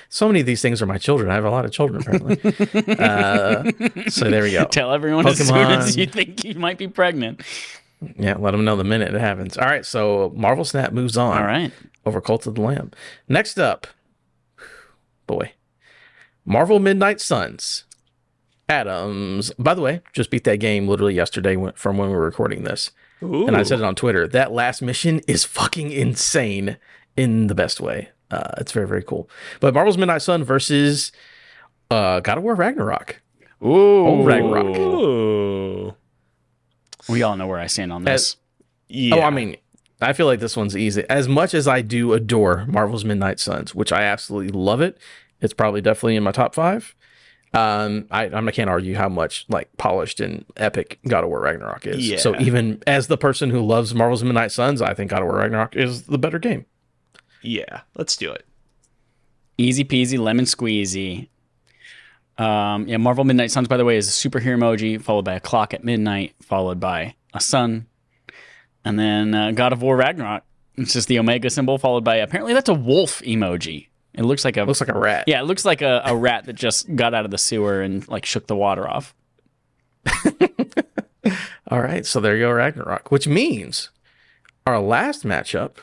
so many of these things are my children. I have a lot of children, apparently. So there we go. Tell everyone as soon as you think you might be pregnant. Yeah, let them know the minute it happens. All right, so Marvel Snap moves on. All right. Over Cult of the Lamb. Next up, boy, Marvel Midnight Suns. Adams. By the way, just beat that game literally yesterday from when we were recording this. Ooh. And I said it on Twitter. That last mission is fucking insane in the best way. It's very, very cool. But Marvel's Midnight Sun versus God of War Ragnarok. Ooh. Ragnarok. Ooh. We all know where I stand on this. Yeah. Oh, I mean, I feel like this one's easy. As much as I do adore Marvel's Midnight Suns, which I absolutely love it, it's probably definitely in my top 5. I can't argue how much like polished and epic God of War Ragnarok is. Yeah. So even as the person who loves Marvel's Midnight Suns, I think God of War Ragnarok is the better game. Yeah, let's do it. Easy peasy, lemon squeezy. Yeah, Marvel Midnight Suns, by the way, is a superhero emoji, followed by a clock at midnight, followed by a sun. And then God of War Ragnarok, it's just the Omega symbol, followed by, apparently that's a wolf emoji. It looks like a rat. Yeah, it looks like a rat that just got out of the sewer and like shook the water off. All right, so there you go, Ragnarok, which means our last matchup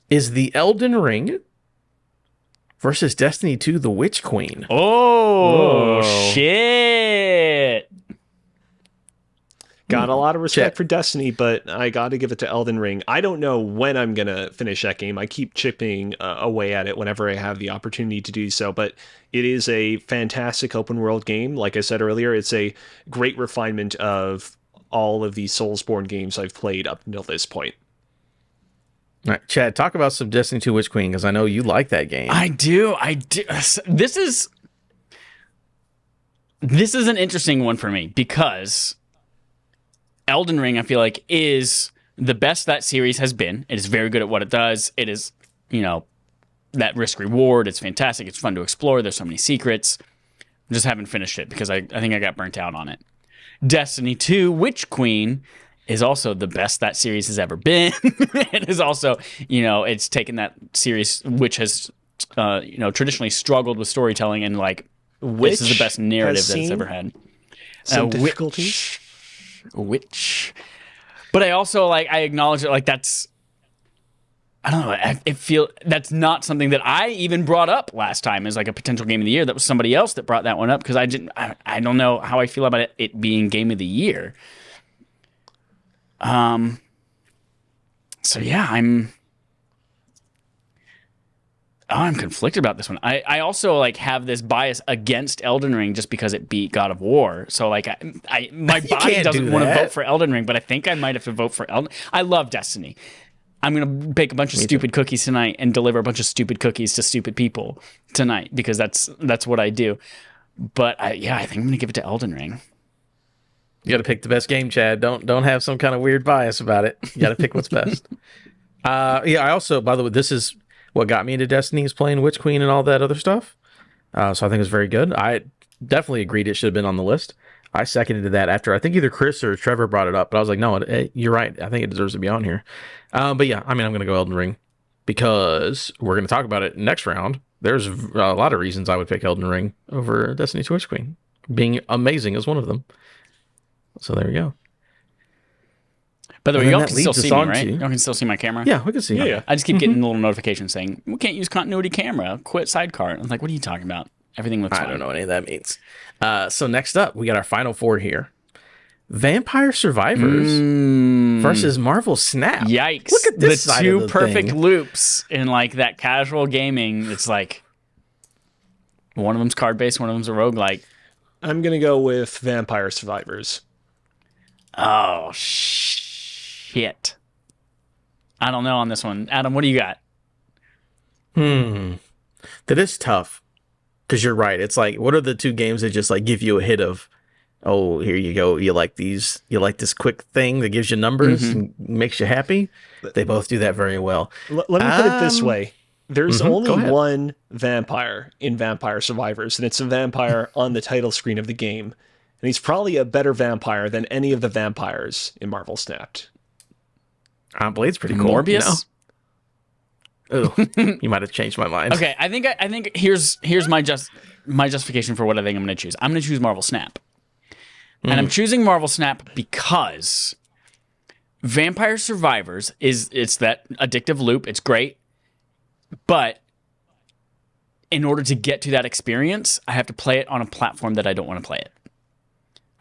is the Elden Ring versus Destiny 2, the Witch Queen. Oh, shit. Got a lot of respect for Destiny, but I got to give it to Elden Ring. I don't know when I'm going to finish that game. I keep chipping away at it whenever I have the opportunity to do so, but it is a fantastic open world game. Like I said earlier, it's a great refinement of all of the Soulsborne games I've played up until this point. All right, Chad, talk about some Destiny 2 Witch Queen, because I know you like that game. I do. This is an interesting one for me because Elden Ring, I feel like, is the best that series has been. It is very good at what it does. It is, that risk reward. It's fantastic. It's fun to explore. There's so many secrets. I just haven't finished it because I think I got burnt out on it. Destiny 2 Witch Queen is also the best that series has ever been. It is also, it's taken that series, which has, traditionally struggled with storytelling, and like, this is the best narrative that it's ever had. Some difficulties. But I also I acknowledge that that's I don't know. It feel that's not something that I even brought up last time as like a potential game of the year. That was somebody else that brought that one up because I didn't. I don't know how I feel about it being game of the year. So yeah, I'm conflicted about this one. I also like have this bias against Elden Ring just because it beat God of War. So like my body doesn't want to vote for Elden Ring, but I think I might have to vote for Elden. I love Destiny. I'm going to bake a bunch of stupid cookies tonight and deliver a bunch of stupid cookies to stupid people tonight because that's what I do. But I think I'm going to give it to Elden Ring. You got to pick the best game, Chad. Don't have some kind of weird bias about it. You got to pick what's best. I also, by the way, this is what got me into Destiny, is playing Witch Queen and all that other stuff. So I think it's very good. I definitely agreed it should have been on the list. I seconded that after I think either Chris or Trevor brought it up, but I was like, no, you're right. I think it deserves to be on here. But yeah, I mean, I'm going to go Elden Ring because we're going to talk about it next round. There's a lot of reasons I would pick Elden Ring over Destiny 2 Witch Queen. Being amazing is one of them. So there we go. By the way, y'all can still see me, right? Y'all can still see my camera? Yeah, we can see you. Yeah. I just keep getting little notifications saying, we can't use continuity camera. Quit sidecar. I'm like, what are you talking about? Everything looks fine. I don't know what any of that means. So next up, we got our final four here. Vampire Survivors versus Marvel Snap. Yikes. Look at this the two perfect loops in like that casual gaming. It's like one of them's card-based, one of them's a roguelike. I'm going to go with Vampire Survivors. Oh, shit. I don't know on this one. Adam, what do you got? That is tough. Because you're right. It's like, what are the two games that just like give you a hit of, oh, here you go. You like these. You like this quick thing that gives you numbers and makes you happy. They both do that very well. Let me put it this way. There's only one vampire in Vampire Survivors, and it's a vampire on the title screen of the game. And he's probably a better vampire than any of the vampires in Marvel Snapped. Blade's pretty cool. Morbius? You know? Oh, you might have changed my mind. Okay, I think here's my justification for what I think I'm going to choose. I'm going to choose Marvel Snap. And I'm choosing Marvel Snap because Vampire Survivors it's that addictive loop. It's great. But in order to get to that experience, I have to play it on a platform that I don't want to play it.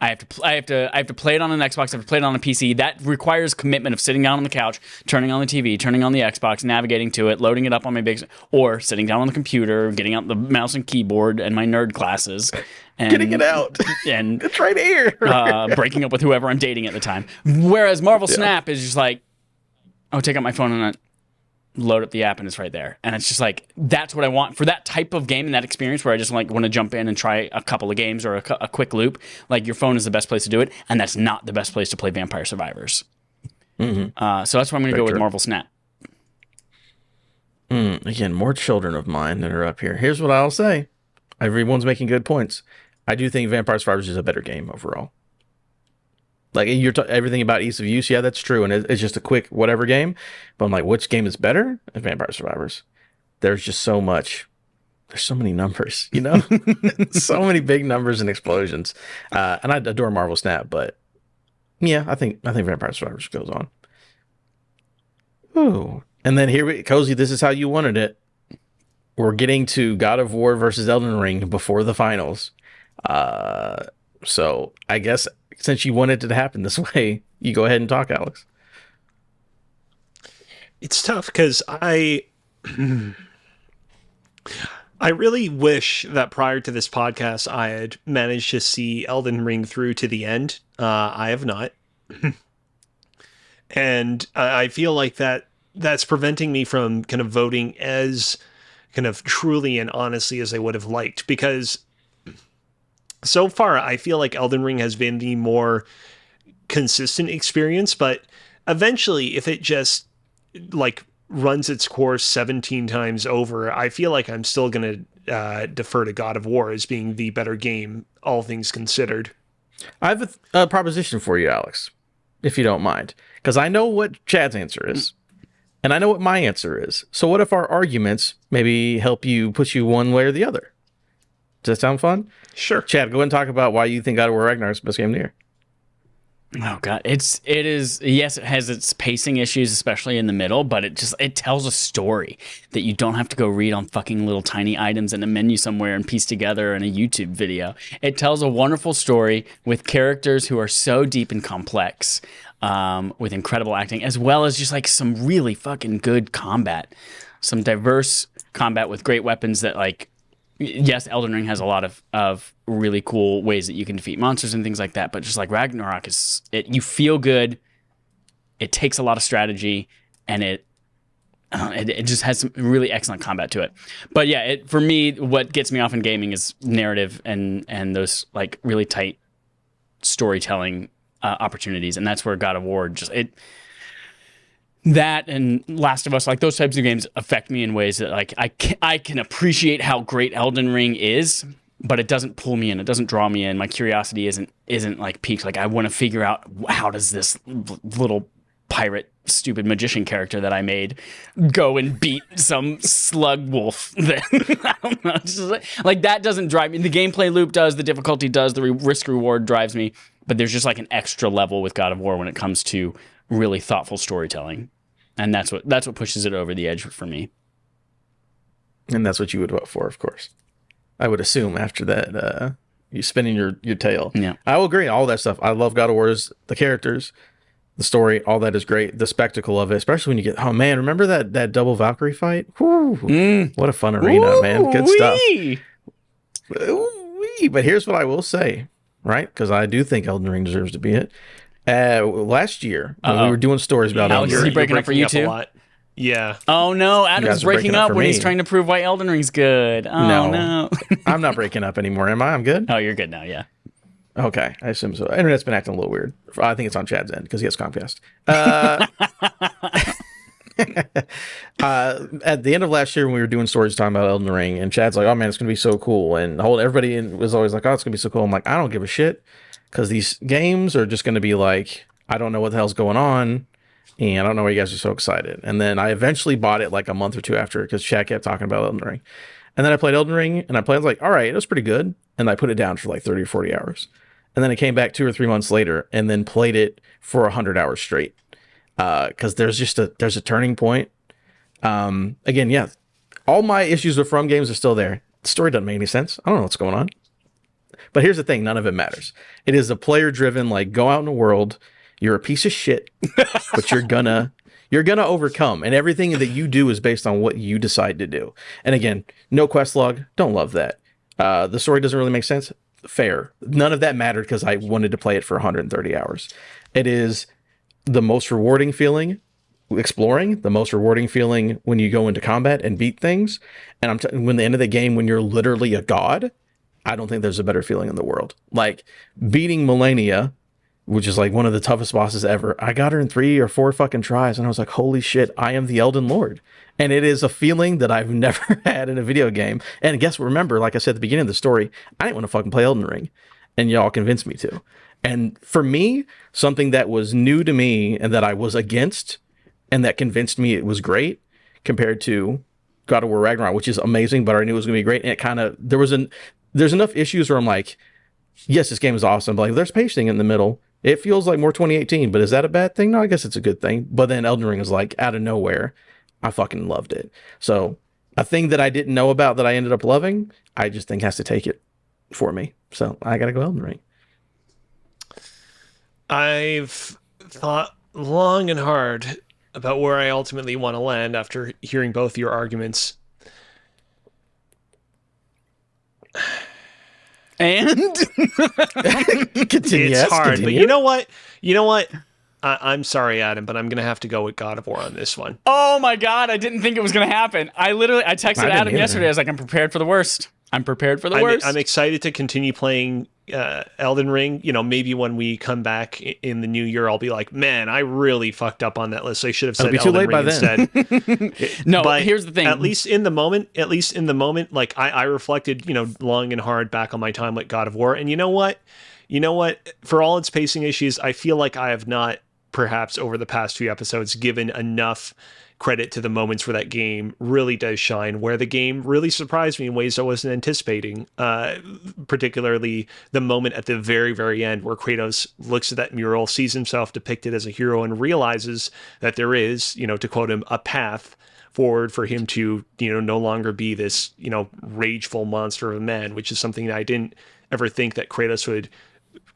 I have to play it on an Xbox. I have to play it on a PC. That requires commitment of sitting down on the couch, turning on the TV, turning on the Xbox, navigating to it, loading it up on my big, or sitting down on the computer, getting out the mouse and keyboard and my nerd glasses, and getting it out, and it's right here, breaking up with whoever I'm dating at the time. Whereas Marvel Snap is just like, oh, take out my phone and load up the app and it's right there. And it's just like, that's what I want for that type of game and that experience where I just like want to jump in and try a couple of games or a quick loop. Like your phone is the best place to do it. And that's not the best place to play Vampire Survivors. So that's why I'm going to go with Marvel Snap. Again, more children of mine that are up here. Here's what I'll say. Everyone's making good points. I do think Vampire Survivors is a better game overall. Like, you're everything about ease of use, yeah, that's true, and it's just a quick whatever game. But I'm like, which game is better? Vampire Survivors. There's just so much. There's so many numbers, you know? So many big numbers and explosions. And I adore Marvel Snap, but yeah, I think Vampire Survivors goes on. Ooh. And then here Cozy, this is how you wanted it. We're getting to God of War versus Elden Ring before the finals. So I guess since you wanted it to happen this way, you go ahead and talk, Alex. It's tough because I really wish that prior to this podcast, I had managed to see Elden Ring through to the end. I have not. And I feel like that's preventing me from kind of voting as kind of truly and honestly as I would have liked, because so far I feel like Elden Ring has been the more consistent experience, but eventually if it just like runs its course 17 times over, I feel like I'm still going to defer to God of War as being the better game, all things considered. I have a proposition for you, Alex, if you don't mind, because I know what Chad's answer is. And I know what my answer is. So what if our arguments maybe help you push you one way or the other? Does that sound fun? Sure. Chad, go ahead and talk about why you think God of War Ragnarok is the best game of the year. Oh god, it is, yes, it has its pacing issues, especially in the middle, but it tells a story that you don't have to go read on fucking little tiny items in a menu somewhere and piece together in a YouTube video. It tells a wonderful story with characters who are so deep and complex, with incredible acting, as well as just like some really fucking good combat, some diverse combat with great weapons that like. Yes, Elden Ring has a lot of really cool ways that you can defeat monsters and things like that, but just like Ragnarok you feel good. It takes a lot of strategy, and it just has some really excellent combat to it. But yeah, for me, what gets me off in gaming is narrative and those like really tight storytelling opportunities, and that's where God of War that and Last of Us, like those types of games affect me in ways that like I can appreciate how great Elden Ring is, but it doesn't pull me in. It doesn't draw me in. My curiosity isn't like piqued. Like I want to figure out how does this little pirate stupid magician character that I made go and beat some slug wolf. I don't know. Just like that doesn't drive me. The gameplay loop does, the difficulty does, the risk reward drives me, but there's just like an extra level with God of War when it comes to really thoughtful storytelling. And that's what pushes it over the edge for me. And that's what you would vote for, of course. I would assume after that, you spinning your tail. Yeah. I will agree. All that stuff. I love God of War's, the characters, the story, all that is great. The spectacle of it, especially when you get, oh man, remember that double Valkyrie fight? Whew, what a fun arena, man. Good stuff. Ooh-wee. But here's what I will say, right? Because I do think Elden Ring deserves to be it. Last year, when we were doing stories about Alex, is he breaking up for you too? Yeah. Oh no, Adam's breaking up when he's trying to prove why Elden Ring's good. Oh no. I'm not breaking up anymore, am I? I'm good? Oh, you're good now, yeah. Okay, I assume so. Internet's been acting a little weird. I think it's on Chad's end because he has Comcast. At the end of last year when we were doing stories talking about Elden Ring, and Chad's like, oh man, it's going to be so cool. And everybody was always like, oh, it's going to be so cool. I'm like, I don't give a shit. Because these games are just going to be like, I don't know what the hell's going on, and I don't know why you guys are so excited. And then I eventually bought it like a month or two after because Chad kept talking about Elden Ring. And then I played Elden Ring, and I was like, all right, it was pretty good. And I put it down for like 30 or 40 hours. And then I came back 2 or 3 months later and then played it for 100 hours straight. Because there's a turning point. Again, yeah, all my issues with From games are still there. The story doesn't make any sense. I don't know what's going on. But here's the thing, none of it matters. It is a player-driven, like, go out in the world, you're a piece of shit, but you're gonna overcome. And everything that you do is based on what you decide to do. And again, no quest log, don't love that. The story doesn't really make sense. Fair. None of that mattered because I wanted to play it for 130 hours. It is the most rewarding feeling exploring, the most rewarding feeling when you go into combat and beat things. And when the end of the game, when you're literally a god, I don't think there's a better feeling in the world. Like beating Melania, which is like one of the toughest bosses ever. I got her in 3 or 4 fucking tries, and I was like, holy shit, I am the Elden Lord. And it is a feeling that I've never had in a video game. And guess what? Remember, like I said at the beginning of the story, I didn't want to fucking play Elden Ring. And y'all convinced me to. And for me, something that was new to me and that I was against and that convinced me it was great compared to God of War Ragnarok, which is amazing, but I knew it was going to be great. And it kind of, there's enough issues where I'm like, yes, this game is awesome, but like there's pacing in the middle. It feels like more 2018, but is that a bad thing? No, I guess it's a good thing. But then Elden Ring is like out of nowhere. I fucking loved it. So a thing that I didn't know about that I ended up loving, I just think has to take it for me. So I got to go Elden Ring. I've thought long and hard about where I ultimately want to land after hearing both your arguments. And it's hard, but you know what? I'm sorry, Adam, but I'm gonna have to go with God of War on this one. Oh my god, I didn't think it was gonna happen. I texted Adam yesterday. I was like, I'm prepared for the worst. I'm prepared for the worst. I'm excited to continue playing Elden Ring. You know, maybe when we come back in the new year, I'll be like, man, I really fucked up on that list. I should have said Elden Ring instead. No, but here's the thing. At least in the moment, like I reflected, long and hard back on my time with God of War. And you know what? For all its pacing issues, I feel like I have not, perhaps over the past few episodes, given enough credit to the moments where that game really does shine, where the game really surprised me in ways I wasn't anticipating. Particularly the moment at the very, very end where Kratos looks at that mural, sees himself depicted as a hero, and realizes that there is, to quote him, a path forward for him to, no longer be this, rageful monster of a man, which is something that I didn't ever think that Kratos would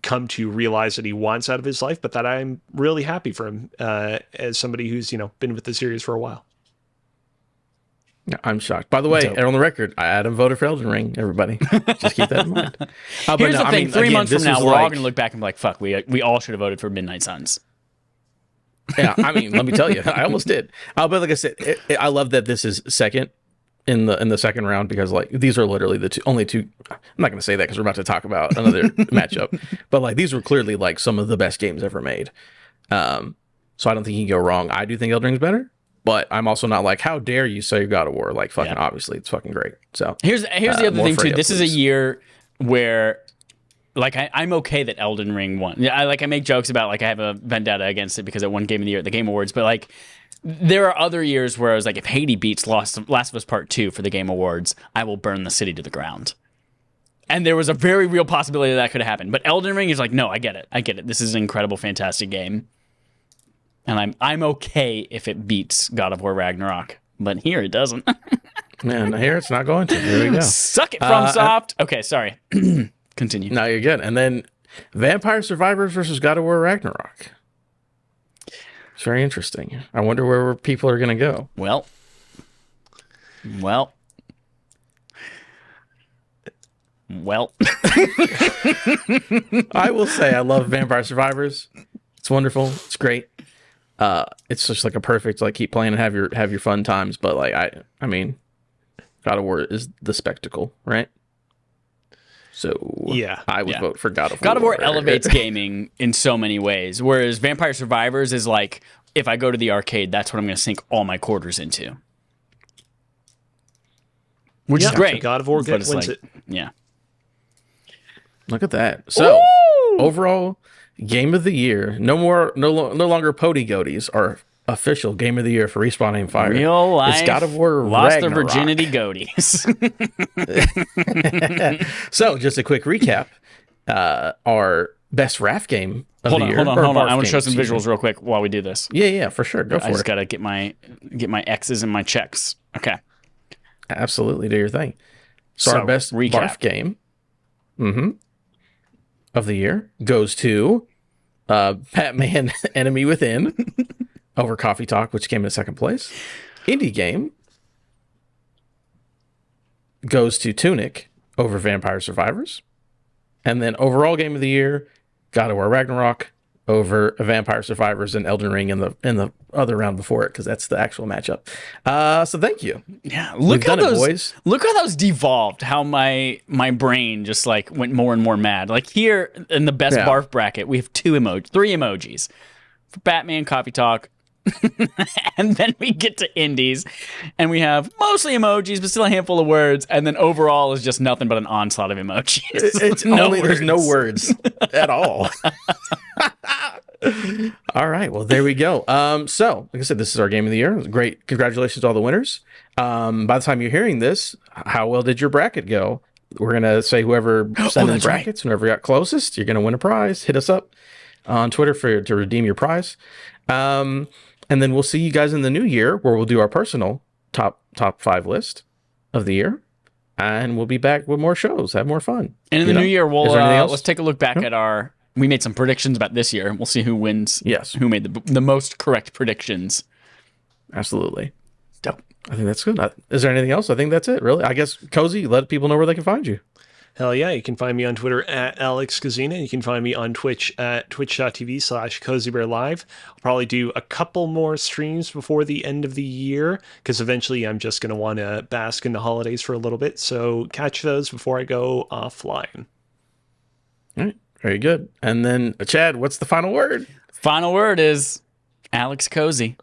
come to realize that he wants out of his life, but that I'm really happy for him as somebody who's, been with the series for a while. I'm shocked. By the way, on the record, Adam voted for Elden Ring, everybody. Just keep that in mind. Here's the thing, 3 months from now, we're all going to look back and be like, fuck, we all should have voted for Midnight Suns. Yeah, let me tell you, I almost did. But like I said, I love that this is second in the second round, because like these are literally the only two. I'm not going to say that because we're about to talk about another matchup, but like these were clearly like some of the best games ever made. So I don't think you can go wrong. I do think Elden Ring's better, but I'm also not like, how dare you say God of War? Like fucking obviously it's fucking great. So here's the other thing too. This is a year where, like, I'm okay that Elden Ring won. Yeah, I make jokes about like I have a vendetta against it because it won Game of the Year at the Game Awards, but like there are other years where I was like, if Hades beats Last of Us Part 2 for the Game Awards, I will burn the city to the ground. And there was a very real possibility that could have happened. But Elden Ring is like, no, I get it. This is an incredible, fantastic game. And I'm okay if it beats God of War Ragnarok. But here it doesn't. Man, here it's not going to. Here we go. Suck it, FromSoft. Okay, sorry. Continue. No, you're good. And then Vampire Survivors versus God of War Ragnarok. It's very interesting. I wonder where people are going to go. Well. I will say I love Vampire Survivors. It's wonderful. It's great. It's just like a perfect, like, keep playing and have your fun times. But like I mean, God of War is the spectacle, right? So yeah, I would vote for God of War. God of War elevates gaming in so many ways, whereas Vampire Survivors is like, if I go to the arcade, that's what I'm going to sink all my quarters into. Which is great. God of War wins it. Yeah. Look at that. So overall game of the year, no longer Pody Goties, are official game of the year for Respawn Aim Fire. Real life, it's God of War lost Ragnarok. their virginity goaties. So, just a quick recap. Our best RAF game of the year. Hold on. I want to show some visuals real quick while we do this. Yeah, for sure. Go for it. I just got to get my X's and my checks. Okay. Absolutely, do your thing. So our best BARF game of the year goes to Batman Enemy Within over Coffee Talk, which came in second place. Indie game goes to Tunic over Vampire Survivors. And then overall game of the year, God of War Ragnarok over Vampire Survivors and Elden Ring in the other round before it, because that's the actual matchup. So thank you. Yeah, look how those devolved. How my brain just like went more and more mad. Like here in the best barf bracket, we have three emojis for Batman, Coffee Talk. And then we get to indies and we have mostly emojis but still a handful of words, and then overall is just nothing but an onslaught of emojis. There's no words at all. All right, well there we go. So like I said, this is our game of the year. Great, congratulations to all the winners. By the time you're hearing this, how well did your bracket go? We're gonna say whoever sent in brackets, whoever got closest, you're gonna win a prize. Hit us up on Twitter to redeem your prize. And then we'll see you guys in the new year, where we'll do our personal top 5 list of the year, and we'll be back with more shows, have more fun. And in the new year, we'll let's take a look back at we made some predictions about this year. We'll see who wins. Yes, who made the most correct predictions. Absolutely. Dope. I think that's good. Is there anything else? I think that's it. Really, I guess Cozy, let people know where they can find you. Hell yeah, you can find me on Twitter at Alex Kazina. You can find me on Twitch at twitch.tv/CozyBearLive. I'll probably do a couple more streams before the end of the year, because eventually I'm just going to want to bask in the holidays for a little bit. So catch those before I go offline. All right, very good. And then, Chad, what's the final word? Final word is Alex Cozy.